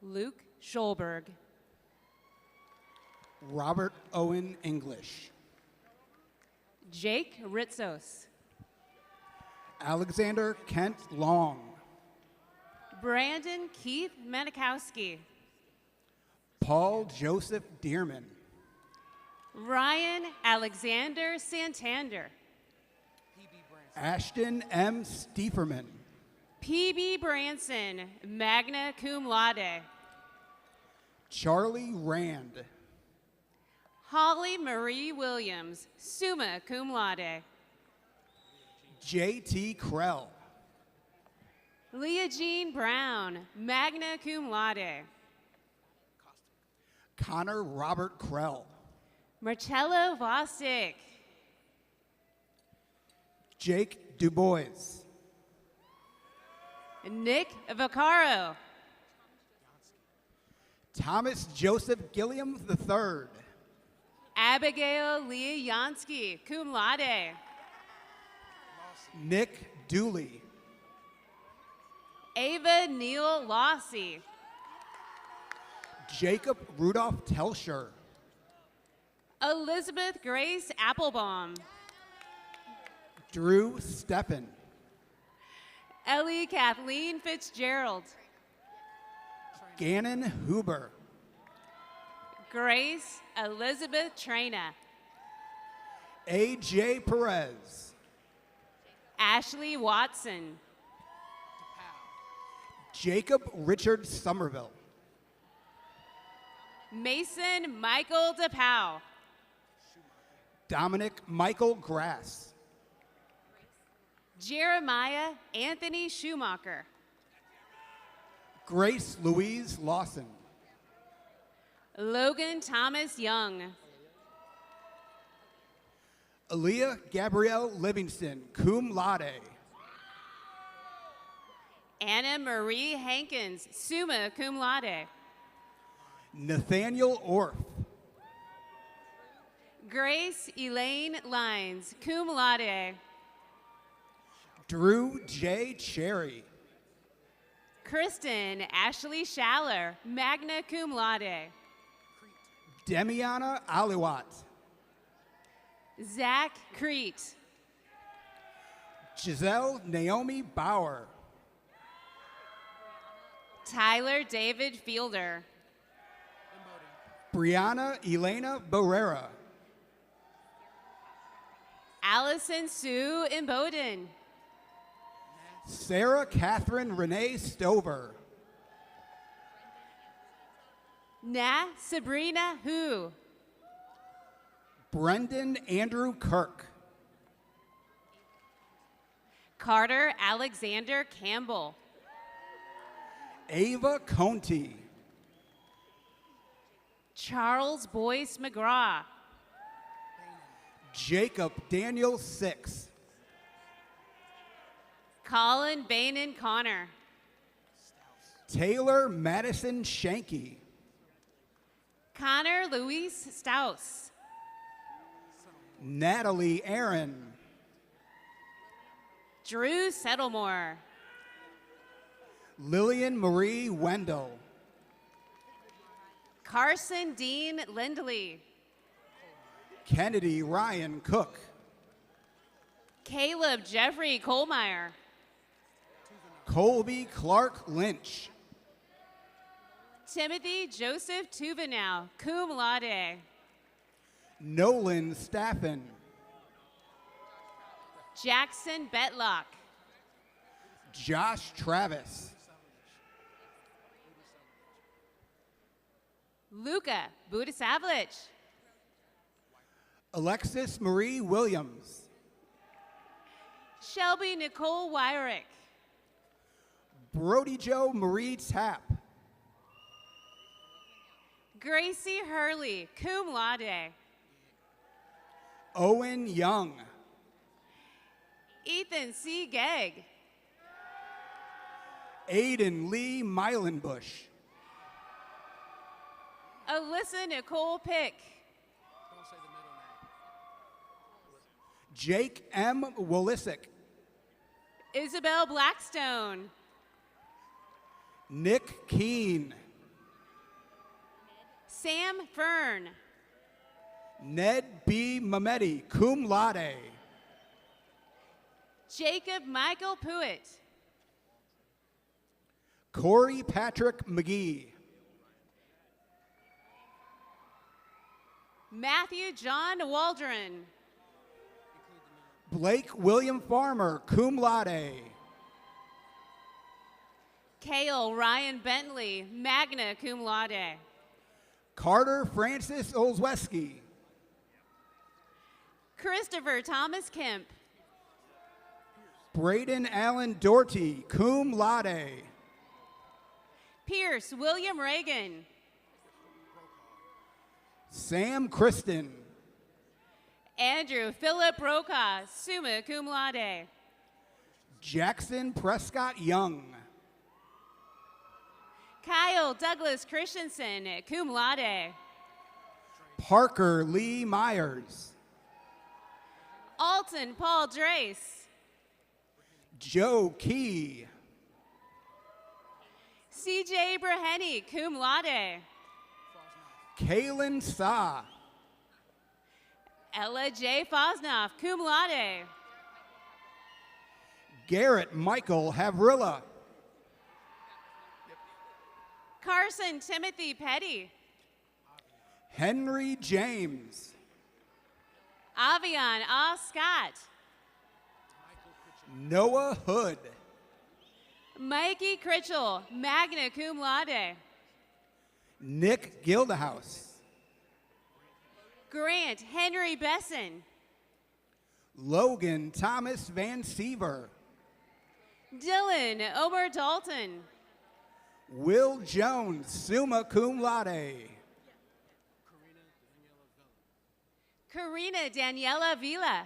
Luke Schulberg. Robert Owen English. Jake Ritzos. Alexander Kent Long. Brandon Keith Manikowski. Paul Joseph Dearman. Ryan Alexander Santander. Ashton M. Stieferman. P.B. Branson, magna cum laude. Charlie Rand. Holly Marie Williams, summa cum laude. J.T. Krell. Leah Jean Brown, magna cum laude. Connor Robert Krell. Marcello Vostick. Jake DuBois. Nick Vaccaro. Thomas Joseph Gilliam III. Abigail Lee Yansky, cum laude. Nick Dooley. Ava Neal Lossy. Jacob Rudolph Telscher. Elizabeth Grace Applebaum. Drew Steppen. Ellie Kathleen Fitzgerald. Gannon Huber. Grace Elizabeth Traina. A.J. Perez. Ashley Watson. Jacob Richard Somerville. Mason Michael DePau. Dominic Michael Grass. Jeremiah Anthony Schumacher. Grace Louise Lawson. Logan Thomas Young. Aaliyah Gabrielle Livingston, cum laude. Anna Marie Hankins, summa cum laude. Nathaniel Orff. Grace Elaine Lines, cum laude. Drew J. Cherry. Kristen Ashley Schaller, magna cum laude. Demiana Aliwat. Zach Crete. Giselle Naomi Bauer. Tyler David Fielder. Brianna Elena Barrera. Allison Sue Imboden. Sarah Catherine Renee Stover. Nat Sabrina Hu. Brendan Andrew Kirk. Carter Alexander Campbell. Ava Conti. Charles Boyce McGraw. Jacob Daniel Six. Colin Bainan Connor. Taylor Madison Shanky. Connor Luis Staus. Natalie Aaron. Drew Settlemore. Lillian Marie Wendell. Carson Dean Lindley. Kennedy Ryan Cook. Caleb Jeffrey Kohlmeyer. Colby Clark Lynch. Timothy Joseph Tuvenow, cum laude. Nolan Staffen. Jackson Betlock. Josh Travis. Luca Budisavlich. Alexis Marie Williams. Shelby Nicole Wyrick. Brody Joe Marie Tapp. Gracie Hurley, cum laude. Owen Young. Ethan C. Gegg. Aiden Lee Mylenbush. Alyssa Nicole Pick. Jake M. Wolisick. Isabel Blackstone. Nick Keene. Sam Fern. Ned B. Mamedi, cum laude. Jacob Michael Puitt. Corey Patrick McGee. Matthew John Waldron. Blake William Farmer, cum laude. Cale Ryan Bentley, magna cum laude. Carter Francis Olszewski. Christopher Thomas Kemp. Braden Allen Doherty, cum laude. Pierce William Reagan. Sam Kristen. Andrew Philip Brokaw, summa cum laude. Jackson Prescott Young. Kyle Douglas Christensen, cum laude. Parker Lee Myers. Alton Paul Drace. Joe Key. CJ Braheny, cum laude. Kaylin Sa. Ella J. Fosnoff, cum laude. Garrett Michael Havrilla. Carson Timothy Petty. Henry James. Avion A. Scott. Noah Hood. Mikey Critchell, magna cum laude. Nick Gildehouse. Grant Henry Besson. Logan Thomas Van Siever. Dylan Omer Dalton. Will Jones, summa cum laude. Karina Daniela Vila.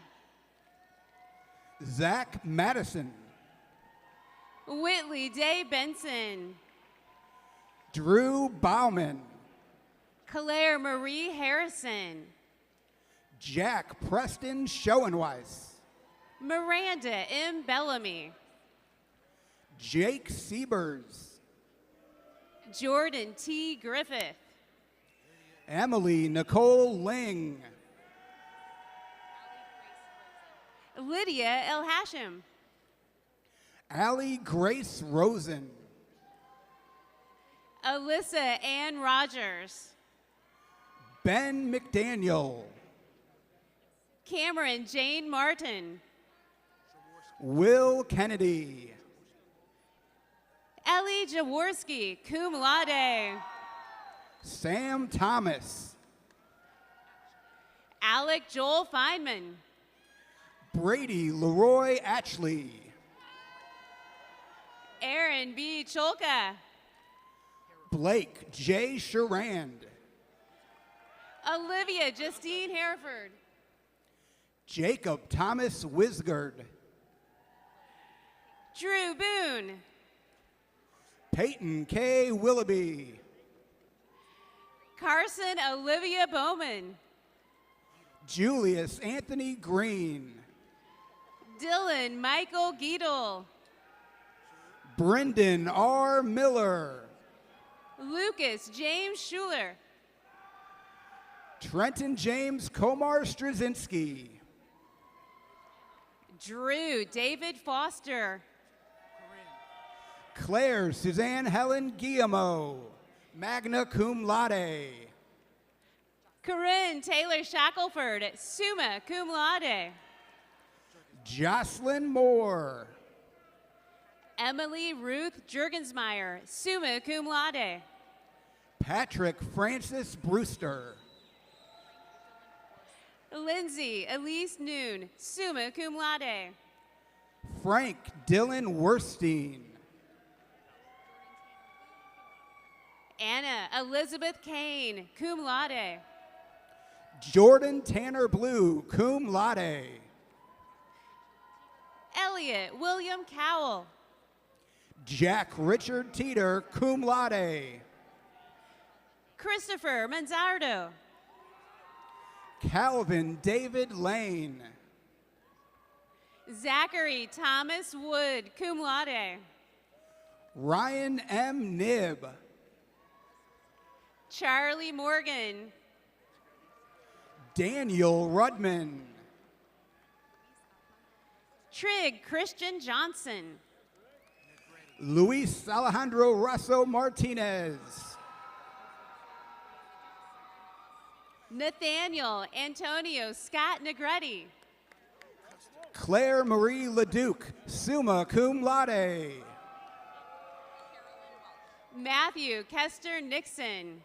Zach Madison. Whitley Day Benson. Drew Bauman. Claire Marie Harrison. Jack Preston Schoenweiss. Miranda M. Bellamy. Jake Siebers. Jordan T. Griffith. Emily Nicole Ling. Lydia El Hashim. Allie Grace Rosen. Alyssa Ann Rogers. Ben McDaniel. Cameron Jane Martin. Will Kennedy. Ellie Jaworski, cum laude. Sam Thomas. Alec Joel Feynman. Brady Leroy Atchley. Aaron B. Cholka. Blake J. Sherrand. Olivia Justine Hereford. Jacob Thomas Wisgard. Drew Boone. Peyton K. Willoughby. Carson Olivia Bowman. Julius Anthony Green. Dylan Michael Giedel. Brendan R. Miller. Lucas James Schuler. Trenton James Komar Straczynski. Drew David Foster. Claire Suzanne Helen Guillemot. Magna cum laude. Corinne Taylor Shackelford, summa cum laude. Jocelyn Moore. Emily Ruth Jurgensmeyer, summa cum laude. Patrick Francis Brewster. Lindsay Elise Noon, summa cum laude. Frank Dylan Werstein. Anna Elizabeth Kane, cum laude. Jordan Tanner Blue, cum laude. Elliot William Cowell. Jack Richard Teeter, cum laude. Christopher Manzardo. Calvin David Lane. Zachary Thomas Wood, cum laude. Ryan M. Nibb. Charlie Morgan. Daniel Rudman. Trig Christian Johnson. Luis Alejandro Russo Martinez. Nathaniel Antonio Scott Negretti. Claire Marie Leduc, summa cum laude. Matthew Kester Nixon.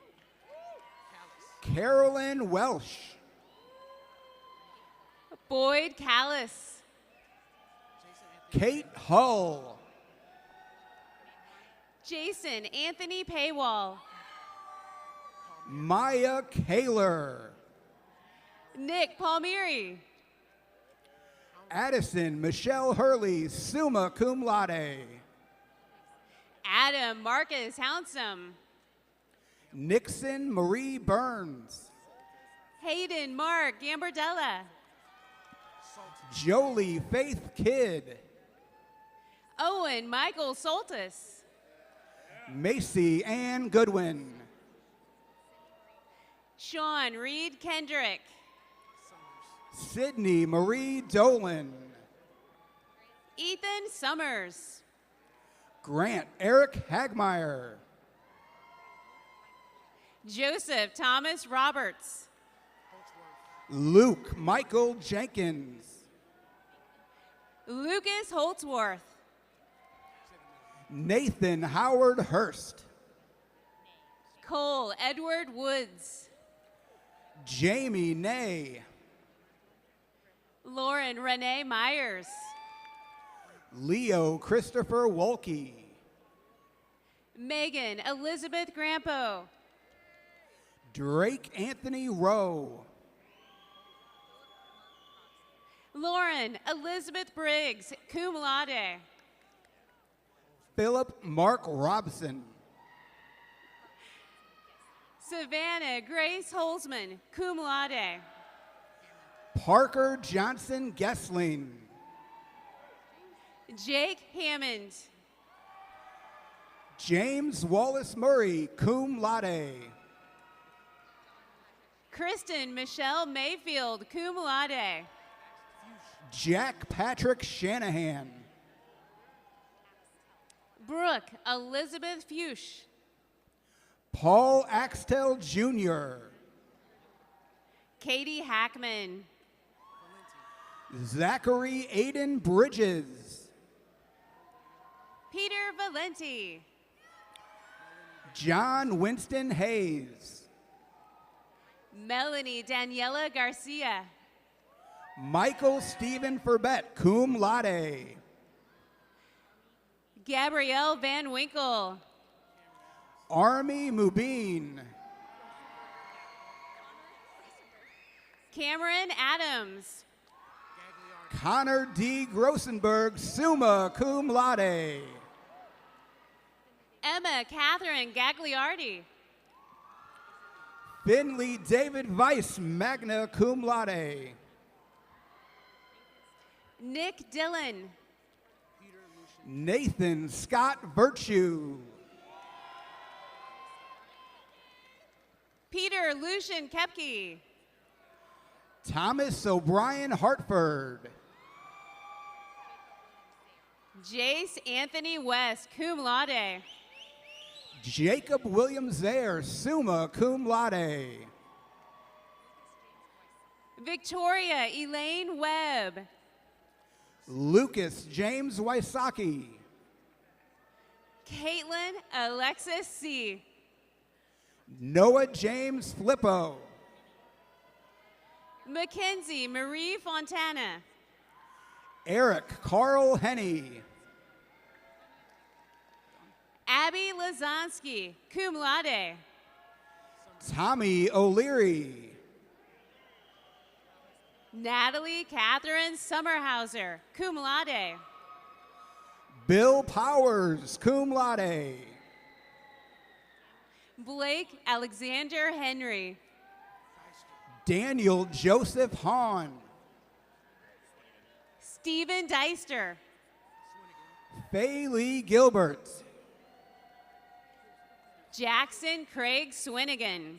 Carolyn Welsh. Boyd Callis. Kate Hull. Jason Anthony Paywall. Maya Kaler. Nick Palmieri. Addison Michelle Hurley, summa cum laude. Adam Marcus Hounsome. Nixon Marie Burns. Hayden Mark Gambardella. Jolie Faith Kidd. Owen Michael Soltis. Macy Ann Goodwin. Sean Reed Kendrick. Sydney Marie Dolan. Ethan Summers. Grant Eric Hagmeyer. Joseph Thomas Roberts. Luke Michael Jenkins. Lucas Holtzworth. Nathan Howard Hurst. Cole Edward Woods. Jamie Nay. Lauren Renee Myers. Leo Christopher Wolke. Megan Elizabeth Grampo. Drake Anthony Rowe. Lauren Elizabeth Briggs, cum laude. Philip Mark Robson. Savannah Grace Holzman, cum laude. Parker Johnson Gessling. Jake Hammond. James Wallace Murray, cum laude. Kristen Michelle Mayfield, cum laude. Jack Patrick Shanahan. Brooke Elizabeth Fuchs. Paul Axtell Jr. Katie Hackman. Zachary Aiden Bridges. Peter Valenti. John Winston Hayes. Melanie Daniela Garcia. Michael Stephen Furbett, cum laude. Gabrielle Van Winkle. Army Mubin. Cameron Adams. Connor D. Grossenberg, summa cum laude. Emma Catherine Gagliardi. Finley David Weiss, magna cum laude. Nick Dillon. Nathan Scott Virtue. Peter Lucian Kepke. Thomas O'Brien Hartford. Jace Anthony West, cum laude. Jacob William Zaire, summa cum laude. Victoria Elaine Webb. Lucas James Wysocki. Caitlin Alexis C. Noah James Flippo. Mackenzie Marie Fontana. Eric Carl Henney. Abby Lazonsky, cum laude. Tommy O'Leary. Natalie Catherine Summerhauser, cum laude. Bill Powers, cum laude. Blake Alexander Henry. Daniel Joseph Hahn. Stephen Deister. Fay Lee Gilbert. Jackson Craig Swinigan.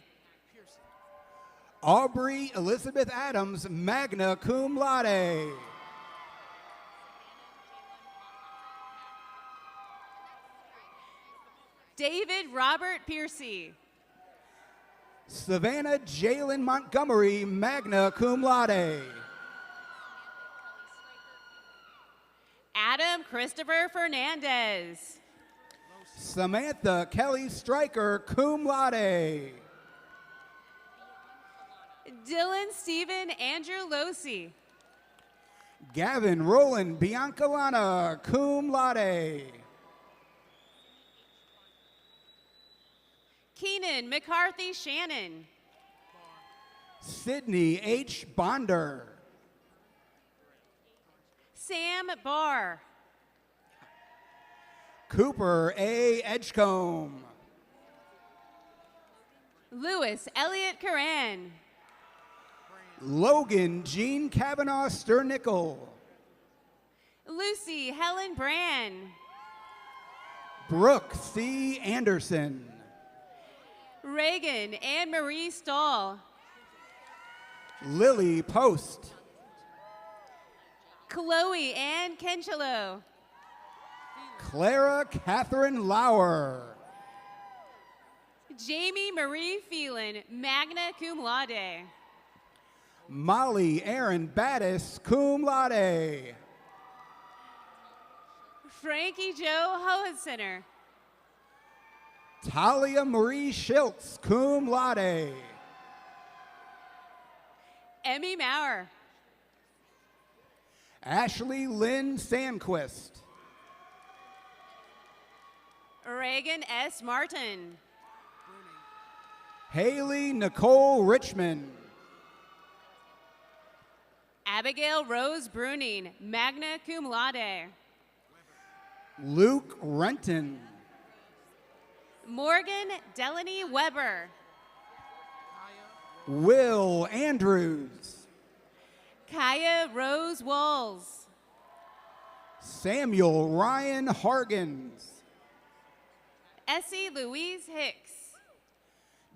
Aubrey Elizabeth Adams, magna cum laude. David Robert Piercy. Savannah Jalen Montgomery, magna cum laude. Adam Christopher Fernandez. Samantha Kelly Stryker, cum laude. Dylan Stephen Andrew Losi. Gavin Roland Biancalana, cum laude. Keenan McCarthy Shannon. Sydney H. Bonder. Sam Barr. Cooper A. Edgecombe. Lewis Elliott Curran. Logan Jean Kavanaugh Sternickel. Lucy Helen Brand. Brooke C. Anderson. Reagan Anne Marie Stahl. Lily Post. Chloe Ann Kenchelo. Clara Catherine Lauer. Jamie Marie Phelan, magna cum laude. Molly Aaron Battis, cum laude. Frankie Joe Hohensinner. Talia Marie Schiltz, cum laude. Emmy Maurer. Ashley Lynn Sandquist. Reagan S. Martin. Haley Nicole Richmond. Abigail Rose Bruning, magna cum laude. Luke Renton. Morgan Delaney Weber. Will Andrews. Kaya Rose Walls. Samuel Ryan Hargens. Essie Louise Hicks.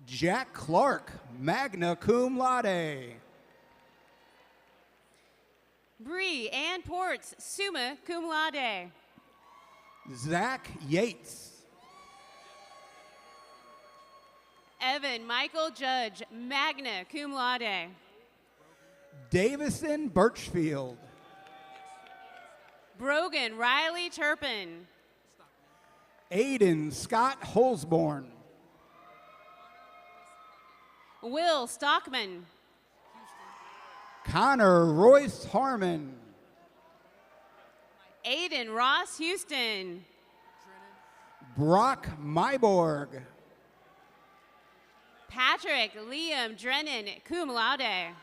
Jack Clark, magna cum laude. Bree Ann Ports, summa cum laude. Zach Yates. Evan Michael Judge, magna cum laude. Davison Birchfield. Brogan Riley Turpin. Aiden Scott Holsborn. Will Stockman. Connor Royce Harmon. Aiden Ross Houston. Brock Myborg. Patrick Liam Drennan, cum laude.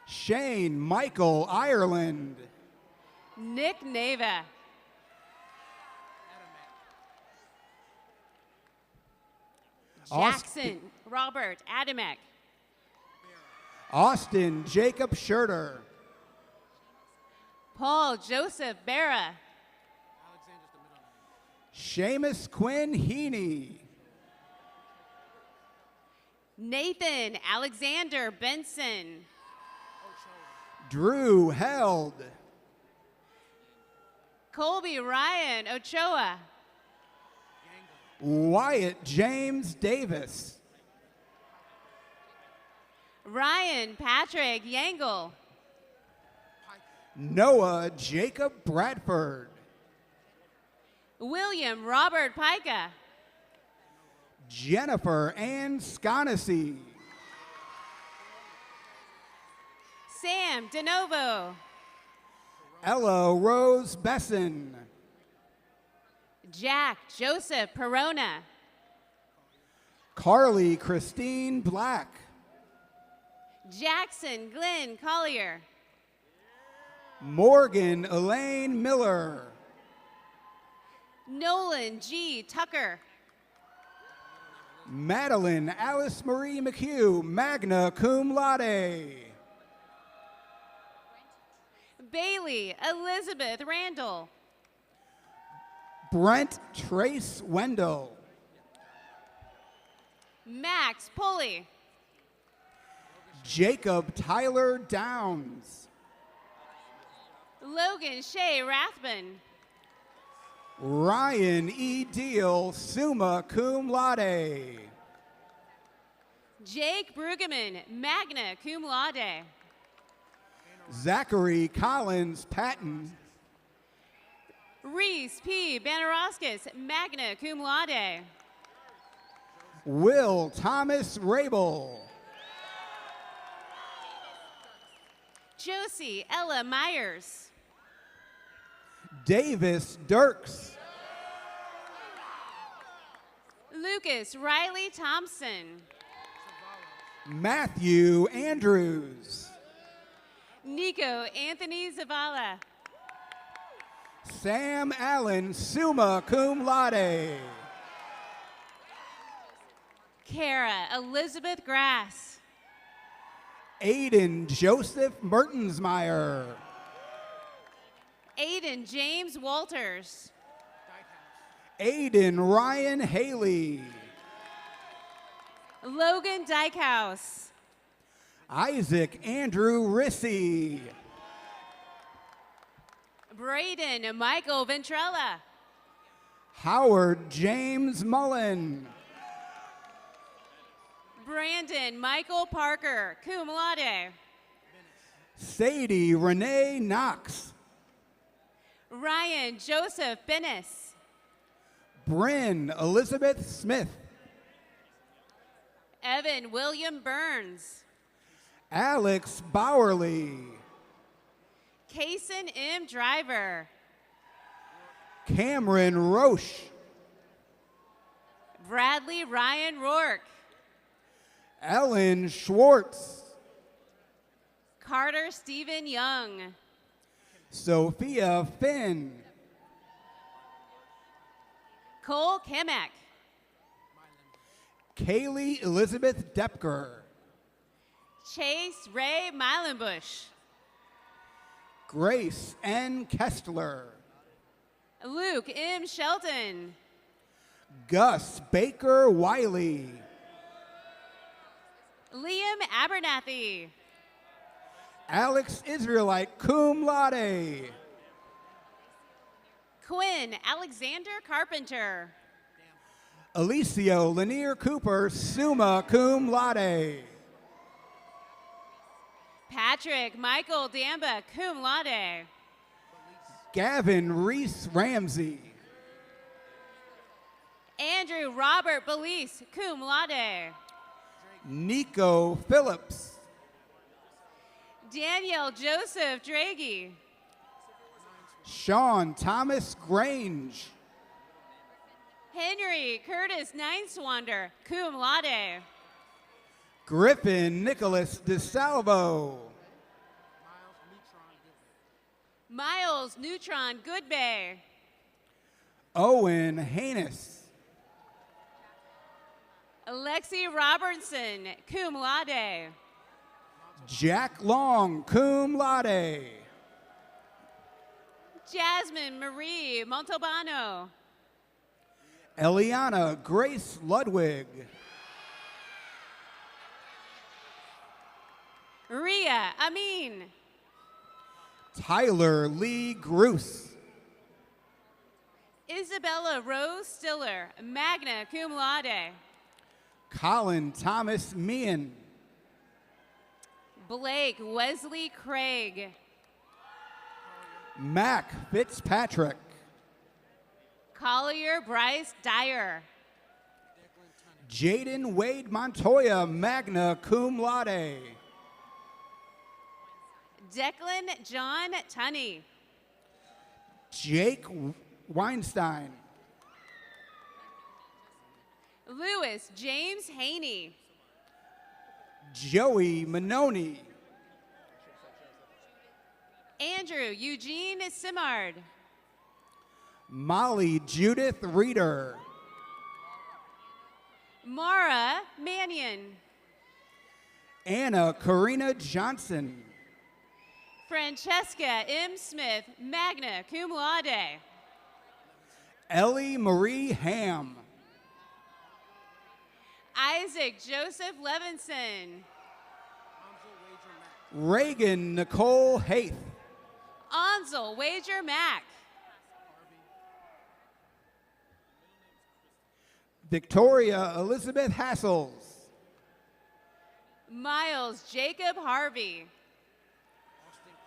Shane Michael Ireland. Nick Neva. Jackson Robert Adamek. Austin Jacob Scherter. Paul Joseph Barra. Seamus Quinn Heaney. Nathan Alexander Benson. Drew Held. Colby Ryan Ochoa. Wyatt James Davis. Ryan Patrick Yangle. Noah Jacob Bradford. William Robert Pica. Jennifer Ann Sconacy. Sam DeNovo. Ella Rose Besson. Jack Joseph Perona. Carly Christine Black. Jackson Glenn Collier. Morgan Elaine Miller. Nolan G. Tucker. Madeline Alice Marie McHugh, magna cum laude. Bailey Elizabeth Randall. Brent Trace Wendell. Max Pulley. Jacob Tyler Downs. Logan Shea Rathbun. Ryan E. Deal, summa cum laude. Jake Brueggemann, magna cum laude. Zachary Collins Patton. Reese P. Banaraskis, magna cum laude. Will Thomas Rabel. Josie Ella Myers. Davis Dirks. Lucas Riley Thompson. Matthew Andrews. Nico Anthony Zavala. Sam Allen, summa cum laude. Kara Elizabeth Grass. Aiden Joseph Mertensmeyer. Aiden James Walters. Aiden Ryan Haley. Logan Dykehouse. Isaac Andrew Rissy. Braden Michael Ventrella. Howard James Mullen. Brandon Michael Parker, cum laude. Sadie Renee Knox. Ryan Joseph Bennis. Bryn Elizabeth Smith. Evan William Burns. Alex Bowerly. Kaysen M. Driver. Cameron Roche. Bradley Ryan Rourke. Ellen Schwartz. Carter Stephen Young. Sophia Finn. Cole Kemek. Kaylee Elizabeth Depker. Chase Ray Mylenbush. Grace N. Kestler. Luke M. Shelton. Gus Baker Wiley. Liam Abernathy. Alex Israelite cum laude. Quinn Alexander Carpenter. Alicio Lanier Cooper, summa cum laude. Patrick Michael Damba, cum laude. Gavin Reese Ramsey. Andrew Robert Belize, cum laude. Nico Phillips. Daniel Joseph Draghi. Sean Thomas Grange. Henry Curtis Nineswander, cum laude. Griffin Nicholas DeSalvo. Miles Neutron Goodbay. Owen Haynes. Alexi Robertson, cum laude. Jack Long, cum laude. Jasmine Marie Montalbano. Eliana Grace Ludwig. Ria Amin. Tyler Lee Gruce. Isabella Rose Stiller, magna cum laude. Colin Thomas Meehan. Blake Wesley Craig. Mac Fitzpatrick. Collier Bryce Dyer. Jaden Wade Montoya, magna cum laude. Declan John Tunney. Jake Weinstein. Lewis James Haney. Joey Manoni. Andrew Eugene Simard. Molly Judith Reeder. Mara Mannion. Anna Karina Johnson. Francesca M. Smith, magna cum laude. Ellie Marie Ham. Isaac Joseph Levinson. Reagan Nicole Haith. Ansel Wager Mack. Victoria Elizabeth Hassels. Miles Jacob Harvey.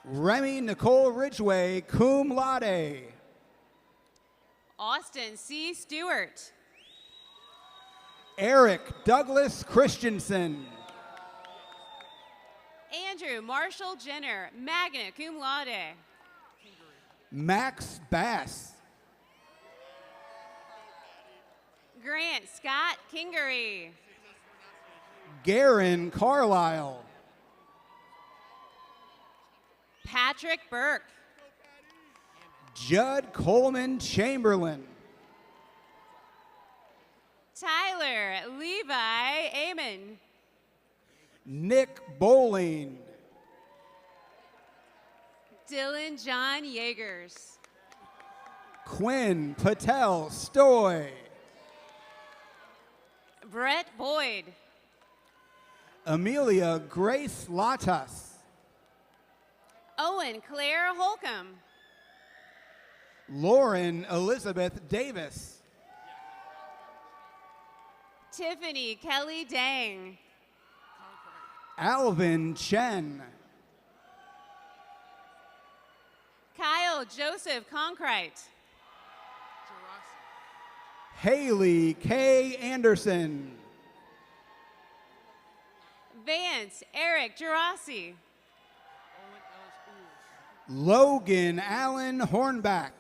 Remy Nicole Ridgway, cum laude. Austin C. Stewart. Eric Douglas Christensen. Andrew Marshall Jenner, magna cum laude. Max Bass. Grant Scott Kingery. Garen Carlisle. Patrick Burke. Judd Coleman Chamberlain. Tyler Levi Amon. Nick Bowling. Dylan John Yeagers. Quinn Patel Stoy. Brett Boyd. Amelia Grace Latas. Owen Claire Holcomb. Lauren Elizabeth Davis. Tiffany Kelly Dang. Alvin Chen. Kyle Joseph Conkrite. Haley K. Anderson. Vance Eric Gerasi. Logan Allen Hornback.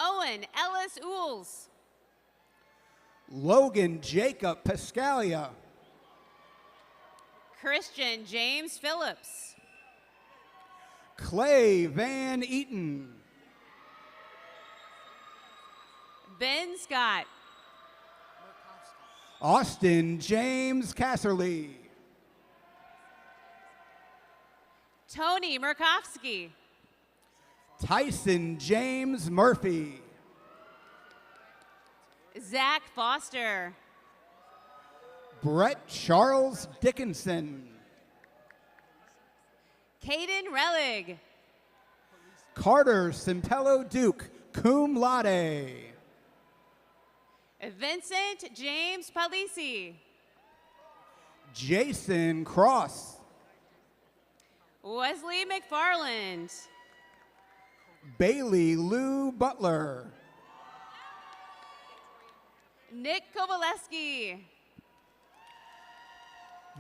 Owen Ellis Ools. Logan Jacob Pascalia. Christian James Phillips. Clay Van Eaton. Ben Scott. Austin James Casserly. Tony Murkowski. Tyson James Murphy. Zach Foster. Brett Charles Dickinson. Caden Relig. Carter Centello Duke, cum laude. Vincent James Palisi. Jason Cross. Wesley McFarland. Bailey Lou Butler. Nick Kovaleski.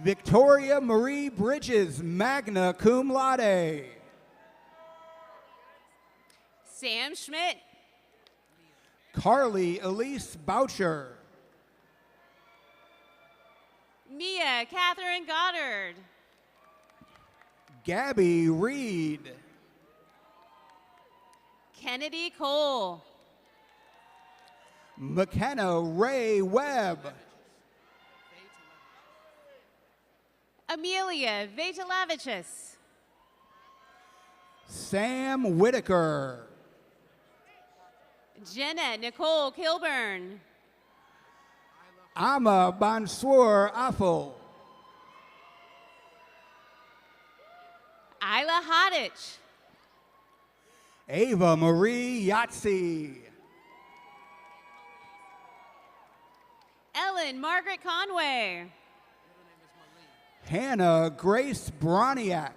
Victoria Marie Bridges, magna cum laude. Sam Schmidt. Carly Elise Boucher. Mia Catherine Goddard. Gabby Reed. Kennedy Cole. McKenna Ray Webb. Amelia Vatilavichus. Sam Whitaker. Jenna Nicole Kilburn. Ama Bansur Afo. Isla Hodich. Ava Marie Yahtzee. Ellen Margaret Conway. Hannah Grace Broniak.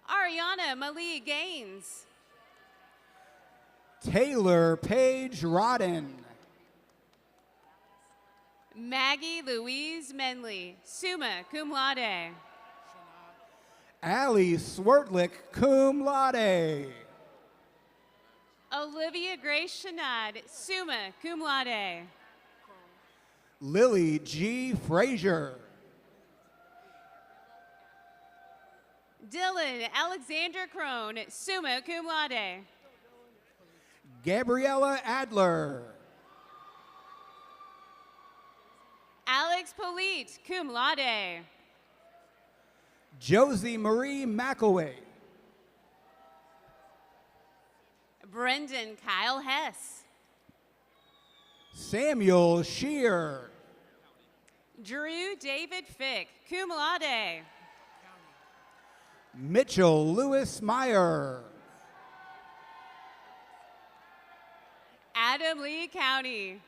Ariana Malie Gaines. Taylor Paige Rodden. Maggie Louise Menley, summa cum laude. Allie Swertlick, cum laude. Olivia Grace Shanad, summa cum laude. Lily G. Frazier. Dylan Alexander Crone, summa cum laude. Gabriella Adler. Alex Polite, cum laude. Josie Marie McElway. Brendan Kyle Hess. Samuel Shear. Drew David Fick, cum laude. Mitchell Lewis Meyer. Adam Lee County.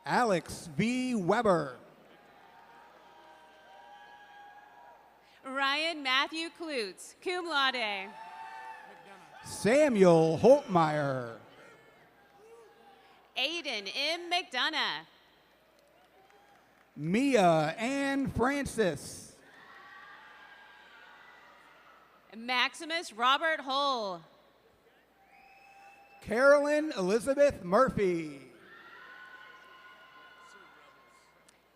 Alex V. Weber. Ryan Matthew Klutz, cum laude. Samuel Holtmeyer. Aiden M. McDonough. Mia Ann Francis. Maximus Robert Hull. Carolyn Elizabeth Murphy.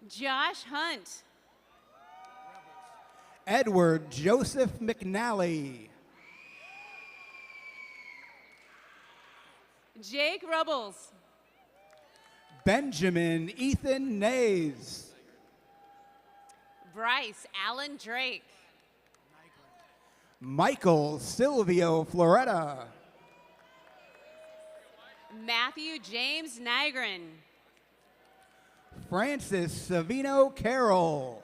Josh Hunt. Edward Joseph McNally. Jake Rubbles. Benjamin Ethan Nays. Bryce Allen Drake. Michael Silvio Floretta. Matthew James Nygren. Francis Savino Carroll.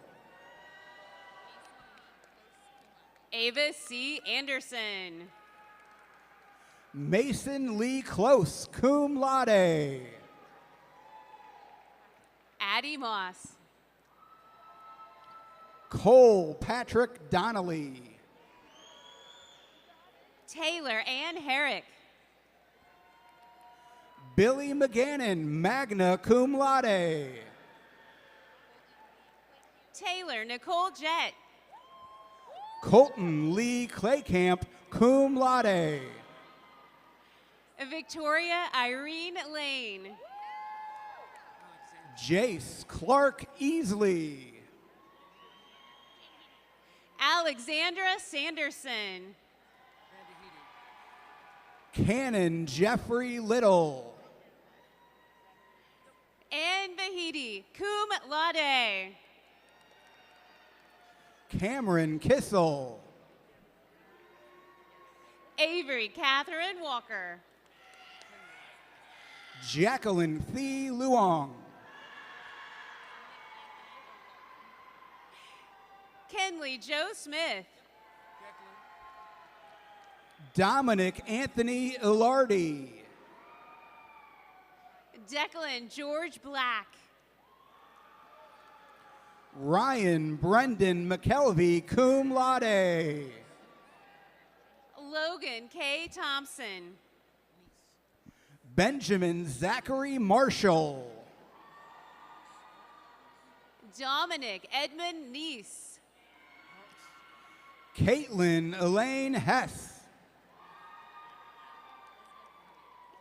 Ava C. Anderson. Mason Lee Close, cum laude. Addie Moss. Cole Patrick Donnelly. Taylor Ann Herrick. Billy McGannon, magna cum laude. Taylor Nicole Jett. Colton Lee Claycamp, cum laude. Victoria Irene Lane. Jace Clark Easley. Alexandra Sanderson. Cannon Jeffrey Little. Ann Vahidi, cum laude. Cameron Kissel. Avery Catherine Walker. Jacqueline Thee Luong. Kenley Joe Smith. Dominic Anthony Ilardi. Declan George Black. Ryan Brendan McKelvey, cum laude. Logan K. Thompson. Benjamin Zachary Marshall. Dominic Edmund Neese. Caitlin Elaine Hess.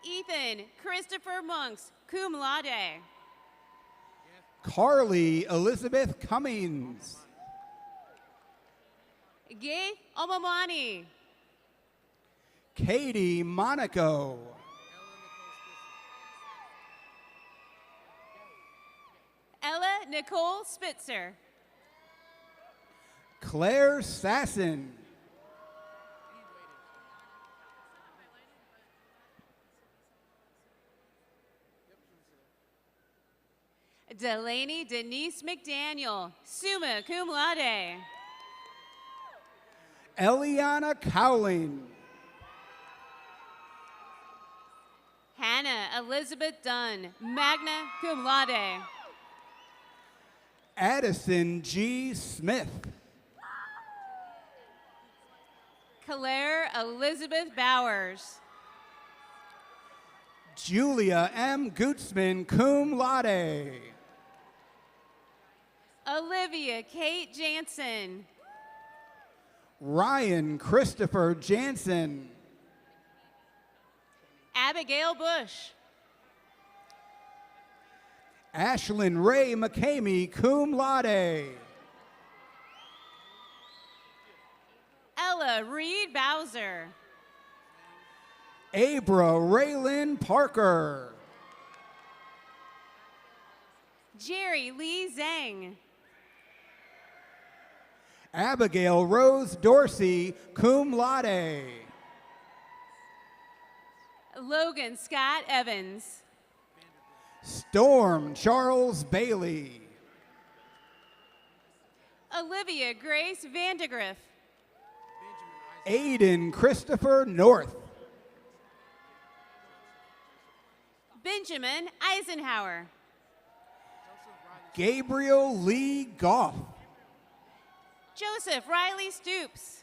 Ethan Christopher Monks, cum laude. Carly Elizabeth Cummings. Gay Omamani. Katie Monaco. Ella Nicole Spitzer. Claire Sasson. Delaney Denise McDaniel, summa cum laude. Eliana Cowling. Hannah Elizabeth Dunn, magna cum laude. Addison G. Smith. Claire Elizabeth Bowers. Julia M. Gutzman, cum laude. Olivia Kate Jansen. Ryan Christopher Jansen. Abigail Bush. Ashlyn Ray McCamey, cum laude. Ella Reed Bowser. Abra Raylyn Parker. Jerry Lee Zhang. Abigail Rose Dorsey, cum laude. Logan Scott Evans. Storm Charles Bailey. Olivia Grace Vandegrift. Aiden Christopher North. Benjamin Eisenhower. Gabriel Lee Goff. Joseph Riley Stoops.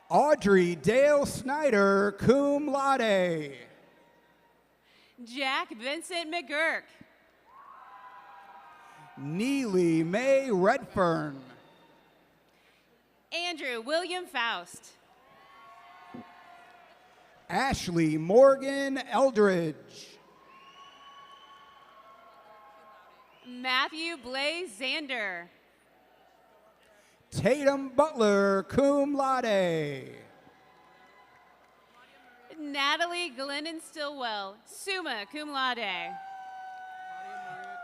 Audrey Dale Snyder, cum laude. Jack Vincent McGurk. Neely May Redfern. Andrew William Faust. Ashley Morgan Eldridge. Matthew Blaze Zander. Tatum Butler, cum laude. Natalie Glennon Stillwell, summa cum laude.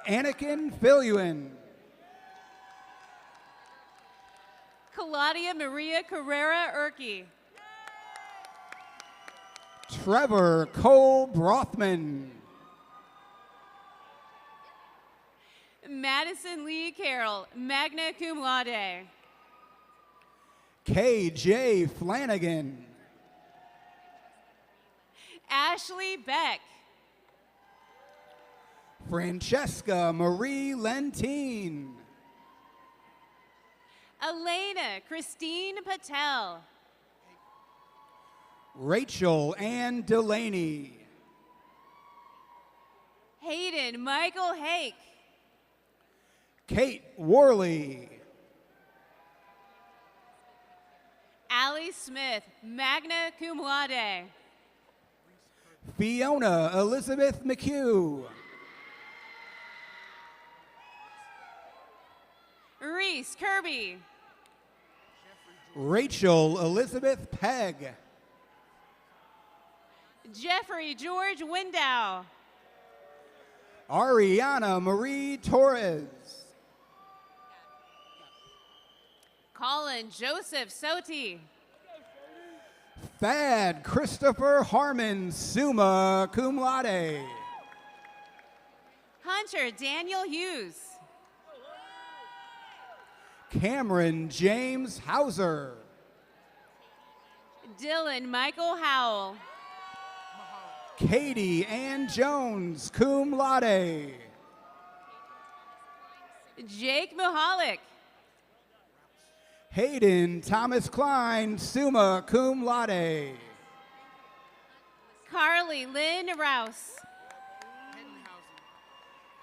Anakin Philuan. Claudia Maria Carrera Urquy. Trevor Cole Brothman. Madison Lee Carroll, magna cum laude. KJ Flanagan. Ashley Beck. Francesca Marie Lentine. Elena Christine Patel. Rachel Ann Delaney. Hayden Michael Hake. Kate Worley. Allie Smith, magna cum laude. Fiona Elizabeth McHugh. Reese Kirby. Rachel Elizabeth Pegg. Jeffrey George Window. Ariana Marie Torres. Colin Joseph Soti. Thad Christopher Harmon, summa cum laude. Hunter Daniel Hughes. Cameron James Hauser. Dylan Michael Howell. Katie Ann Jones, cum laude. Jake Muhalik. Hayden Thomas Klein, summa cum laude. Carly Lynn Rouse.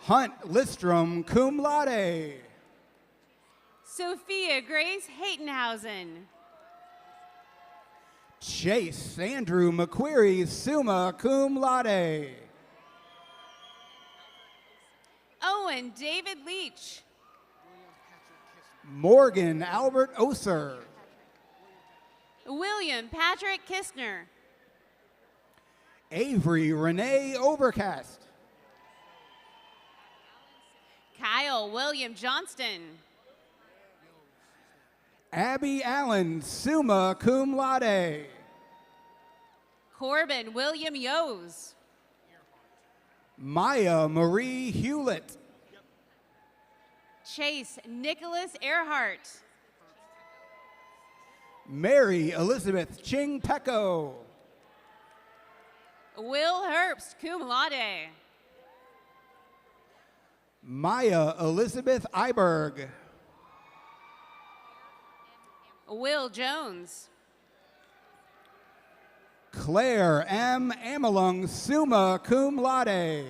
Hunt Listrom, cum laude. Sophia Grace Hatenhausen. Chase Andrew McQuarrie, summa cum laude. Owen David Leach. Morgan Albert Oser. William Patrick Kistner. Avery Renee Overcast. Kyle William Johnston. Abby Allen, summa cum laude. Corbin William Yose. Maya Marie Hewlett. Chase Nicholas Earhart. Mary Elizabeth Ching Pecco. Will Herbst, cum laude. Maya Elizabeth Iberg. Will Jones. Claire M. Amelung, summa cum laude.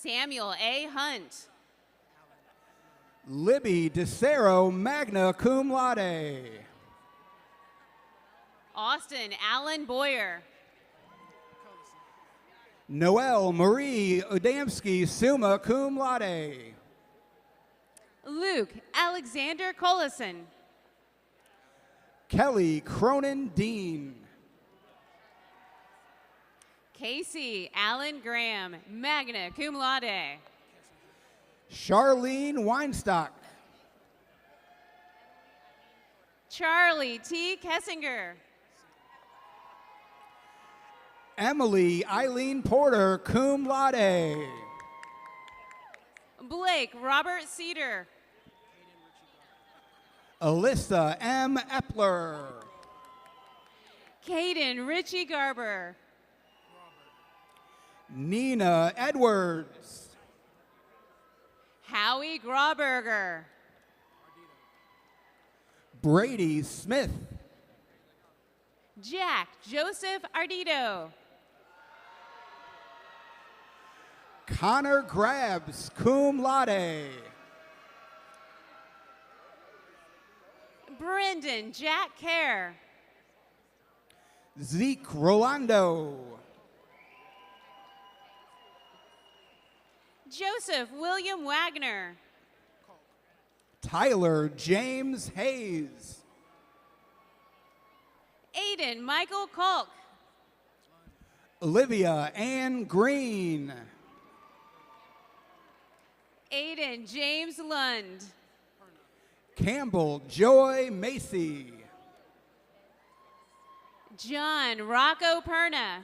Samuel A. Hunt. Libby DeCero, magna cum laude. Austin Allen Boyer. Noelle Marie Odamski, summa cum laude. Luke Alexander Collison. Kelly Cronin Dean. Casey Allen Graham, magna cum laude. Charlene Weinstock. Charlie T. Kessinger. Emily Eileen Porter, cum laude. Blake Robert Cedar. Alyssa M. Epler. Caden Richie Garber. Nina Edwards. Howie Grauberger. Brady Smith. Jack Joseph Ardito. Connor Grabs, cum laude. Brendan Jack Kerr. Zeke Rolando. Joseph William Wagner. Tyler James Hayes. Aiden Michael Kolk. Olivia Ann Green. Aiden James Lund. Campbell Joy Macy. John Rocco Perna.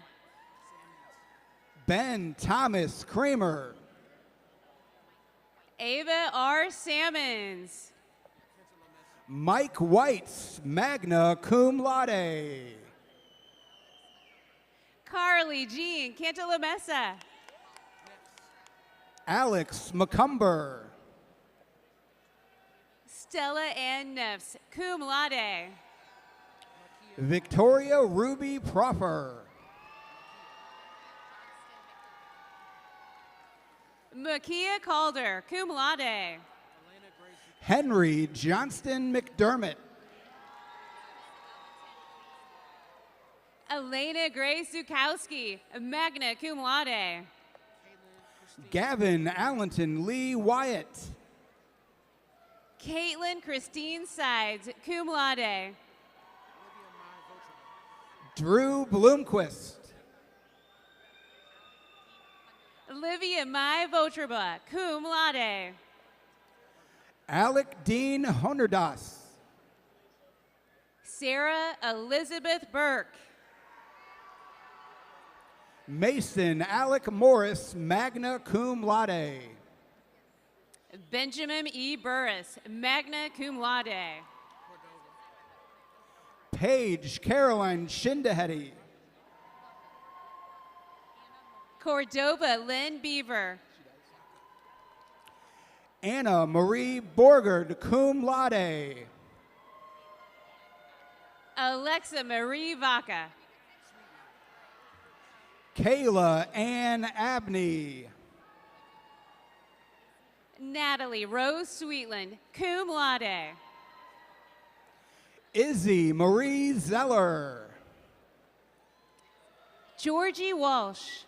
Ben Thomas Kramer. Ava R. Salmons. Mike Whites, magna cum laude. Carly Jean Cantalamessa. Alex McCumber. Stella Ann Neffs, cum laude. Victoria Ruby Proffer. Makia Calder, cum laude. Henry Johnston McDermott. Elena Grace Zukowski, magna cum laude. Gavin Allenton Lee Wyatt. Caitlin Christine Sides, cum laude. Drew Bloomquist. Olivia Mai Votraba, cum laude. Alec Dean Honderdas. Sarah Elizabeth Burke. Mason Alec Morris, magna cum laude. Benjamin E. Burris, magna cum laude. Paige Caroline Shindahetty. Cordova Lynn Beaver. Anna Marie Borgard, cum laude. Alexa Marie Vaca. Kayla Ann Abney. Natalie Rose Sweetland, cum laude. Izzy Marie Zeller. Georgie Walsh.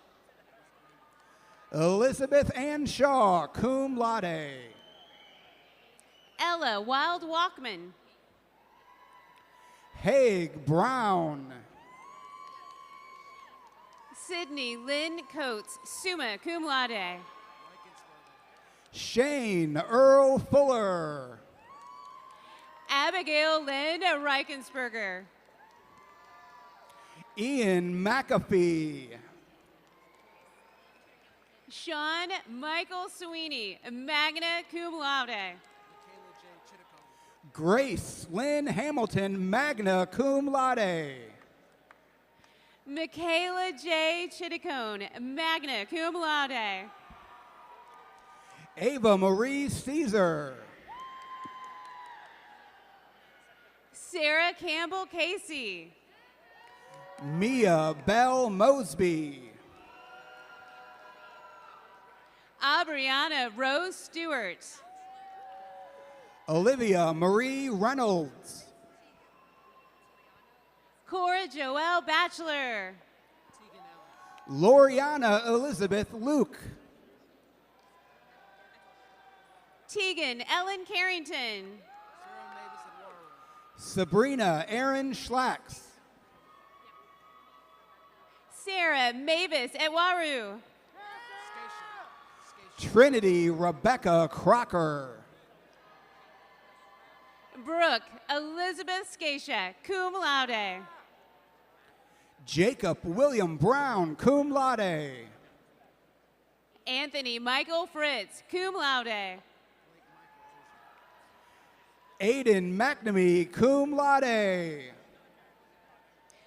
Elizabeth Ann Shaw, cum laude. Ella Wild Walkman. Haig Brown. Sydney Lynn Coates, summa cum laude. Shane Earl Fuller. Abigail Lynn Reichensberger. Ian McAfee. Sean Michael Sweeney, magna cum laude. Grace Lynn Hamilton, magna cum laude. Michaela J. Chitticone, magna cum laude. Ava Marie Caesar. Sarah Campbell Casey. Mia Bell Mosby. Abriana Rose Stewart. Olivia Marie Reynolds. Cora Joelle Batchelor. Loriana Elizabeth Luke. Tegan Ellen Carrington. Sabrina Aaron Schlacks. Sarah Mavis Etwaru. Trinity Rebecca Crocker. Brooke Elizabeth Scatia, cum laude. Jacob William Brown, cum laude. Anthony Michael Fritz, cum laude. Aiden McNamee, cum laude.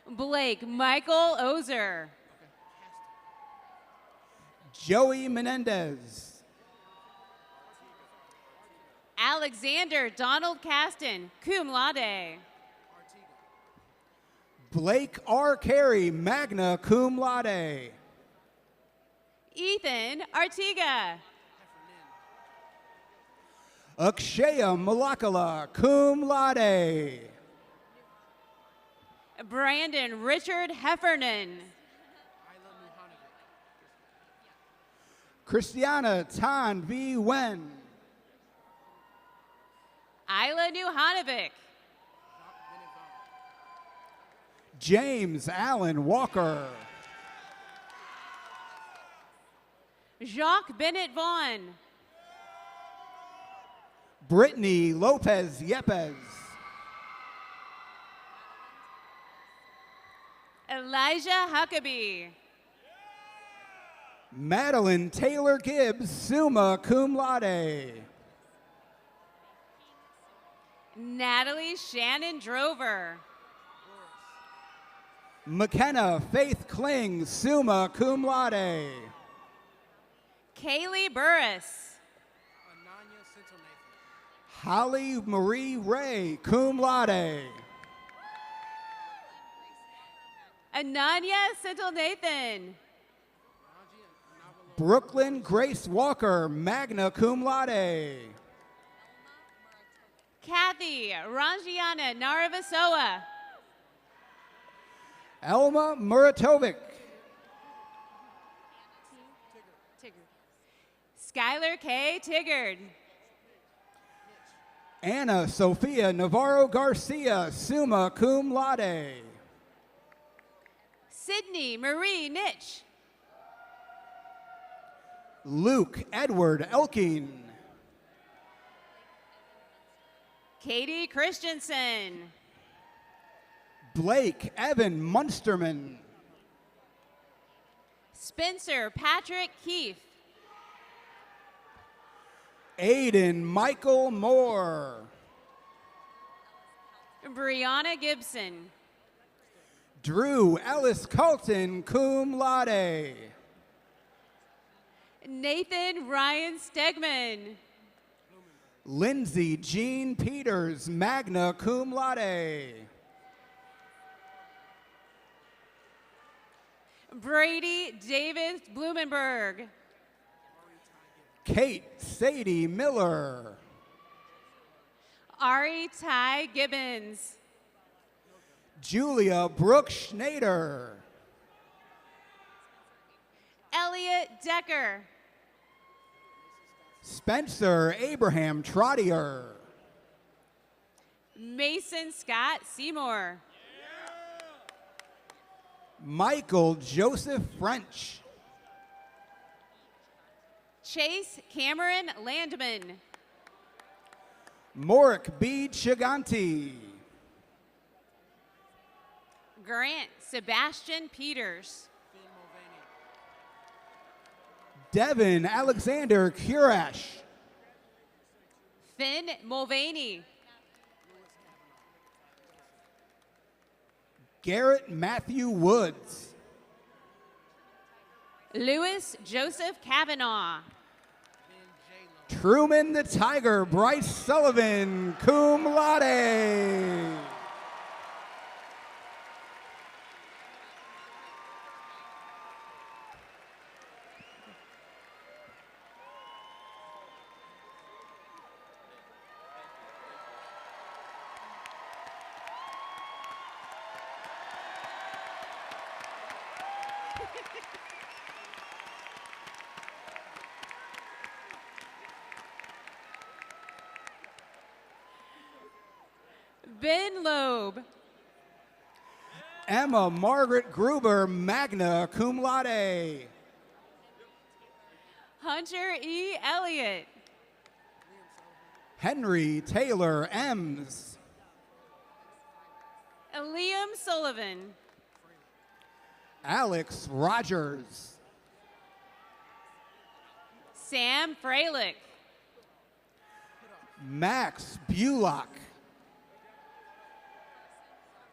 Blake Michael Ozer. Joey Menendez. Alexander Donald Caston, cum laude. Blake R. Carey, magna cum laude. Ethan Artiga. Akshaya Malakala, cum laude. Brandon Richard Heffernan. Christiana Tan V. Wen. Isla Nuhanovic. James Allen Walker. Jacques Bennett Vaughn. Brittany Lopez Yepes. Elijah Huckabee. Madeline Taylor Gibbs, summa cum laude. Natalie Shannon Drover. McKenna Faith Kling, summa cum laude. Kaylee Burris. Holly Marie Ray, cum laude. Ananya Sentinel Nathan. Brooklyn Grace Walker, magna cum laude. Kathy Rangiana Naravasoa. Elma Muratovic. Skylar K. Tiggard. Anna Sophia Navarro Garcia, summa cum laude. Sydney Marie Nitch. Luke Edward Elkin. Katie Christensen. Blake Evan Munsterman. Spencer Patrick Keefe. Aiden Michael Moore. Brianna Gibson. Drew Ellis Colton, cum laude. Nathan Ryan Stegman. Lindsay Jean Peters, magna cum laude. Brady David Blumenberg. Kate Sadie Miller. Ari Ty Gibbons. Julia Brooke Schneider. Elliot Decker. Spencer Abraham Trottier. Mason Scott Seymour. Michael Joseph French. Chase Cameron Landman. Morik B. Chiganti. Grant Sebastian Peters. Devin Alexander Kurash. Finn Mulvaney. Garrett Matthew Woods. Lewis Joseph Kavanaugh. Truman the Tiger Bryce Sullivan, cum laude. Ben Loeb. Emma Margaret Gruber, magna cum laude. Hunter E. Elliott. Henry Taylor Ems. Liam Sullivan. Alex Rogers. Sam Freilich. Max Bulock.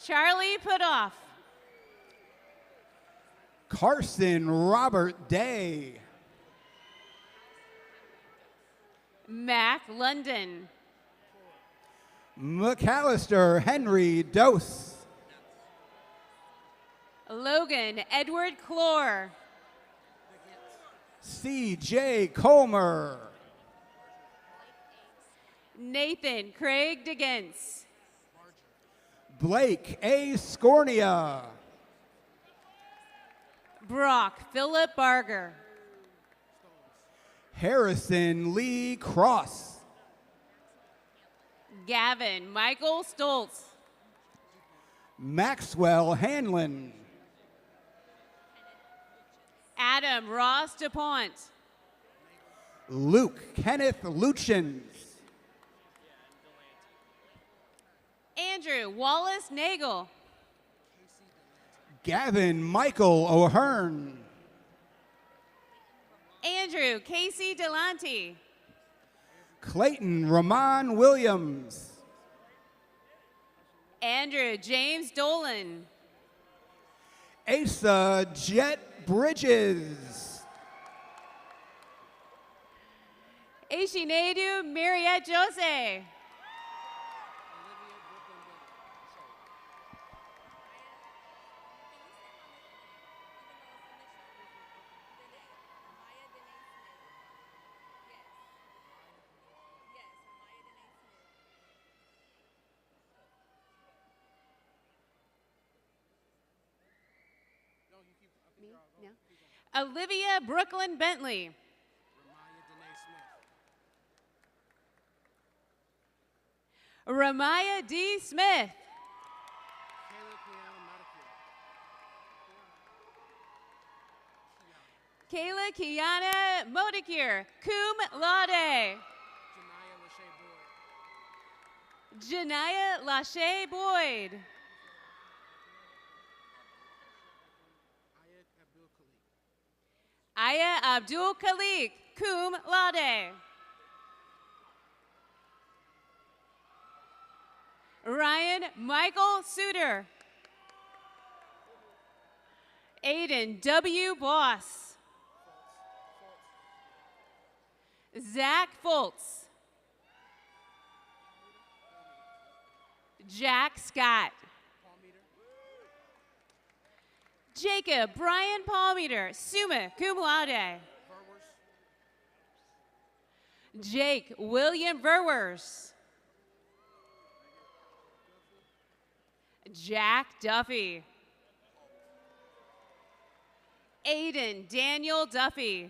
Charlie Putoff. Carson Robert Day. Mac London. McAllister Henry Dose. Logan Edward Clore. C.J. Comer. Nathan Craig DeGents. Blake A. Scornia. Brock Philip Barger. Harrison Lee Cross. Gavin Michael Stoltz. Maxwell Hanlon. Adam Ross DuPont. Luke Kenneth Luchins. Andrew Wallace Nagel. Gavin Michael O'Hearn. Andrew Casey Delante. Clayton Ramon Williams. Andrew James Dolan. Asa Jet Bridges. Ishinedu Mariette Jose. No. Olivia Brooklyn Bentley. Ramaya D. Smith. Kayla Kiana Modicure, cum laude. Janaya Lachey Boyd. Aya Abdul Khalik, cum laude. Ryan Michael Suter. Aiden W. Boss. Zach Foltz. Jack Scott. Jacob Brian Palmeter, summa cum laude. Jake William Verwers. Jack Duffy. Aiden Daniel Duffy.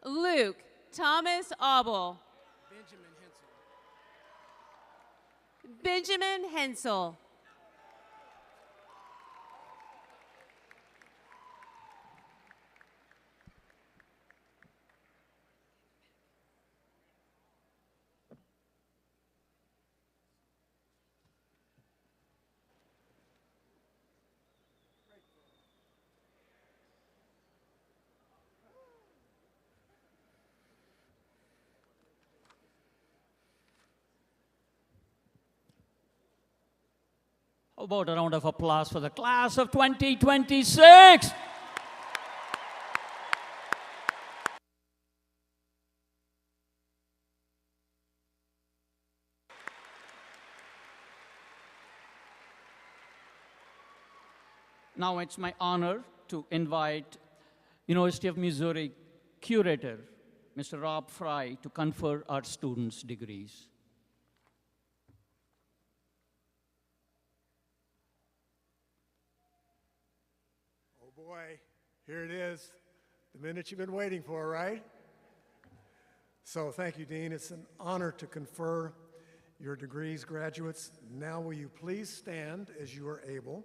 Luke Thomas Auble. Benjamin Hensel. How about a round of applause for the class of 2026? Now it's my honor to invite University of Missouri curator, Mr. Rob Fry, to confer our students' degrees. Boy, here it is, the minute you've been waiting for, right? So thank you, Dean. It's an honor to confer your degrees, graduates. Now will you please stand as you are able.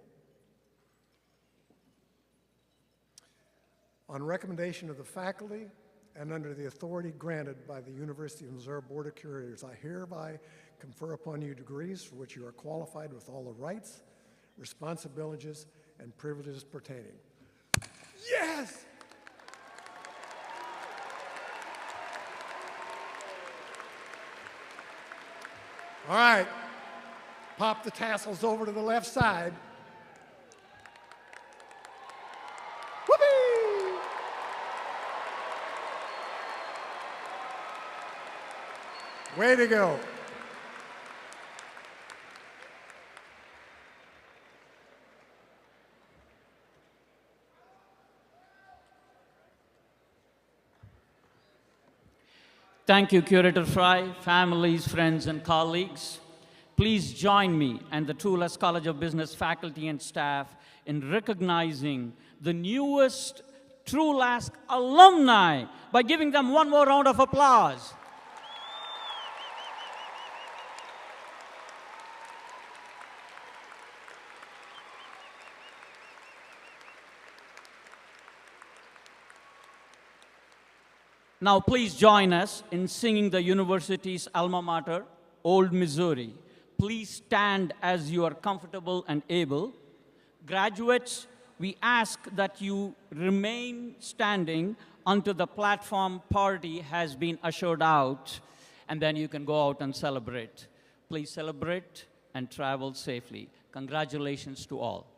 On recommendation of the faculty and under the authority granted by the University of Missouri Board of Curators, I hereby confer upon you degrees for which you are qualified with all the rights, responsibilities, and privileges pertaining. Yes! All right, pop the tassels over to the left side. Whoopee! Way to go. Thank you, Curator Fry, families, friends, and colleagues. Please join me and the Trulaske College of Business faculty and staff in recognizing the newest Trulaske alumni by giving them one more round of applause. Now, please join us in singing the university's alma mater, Old Missouri. Please stand as you are comfortable and able. Graduates, we ask that you remain standing until the platform party has been ushered out, and then you can go out and celebrate. Please celebrate and travel safely. Congratulations to all.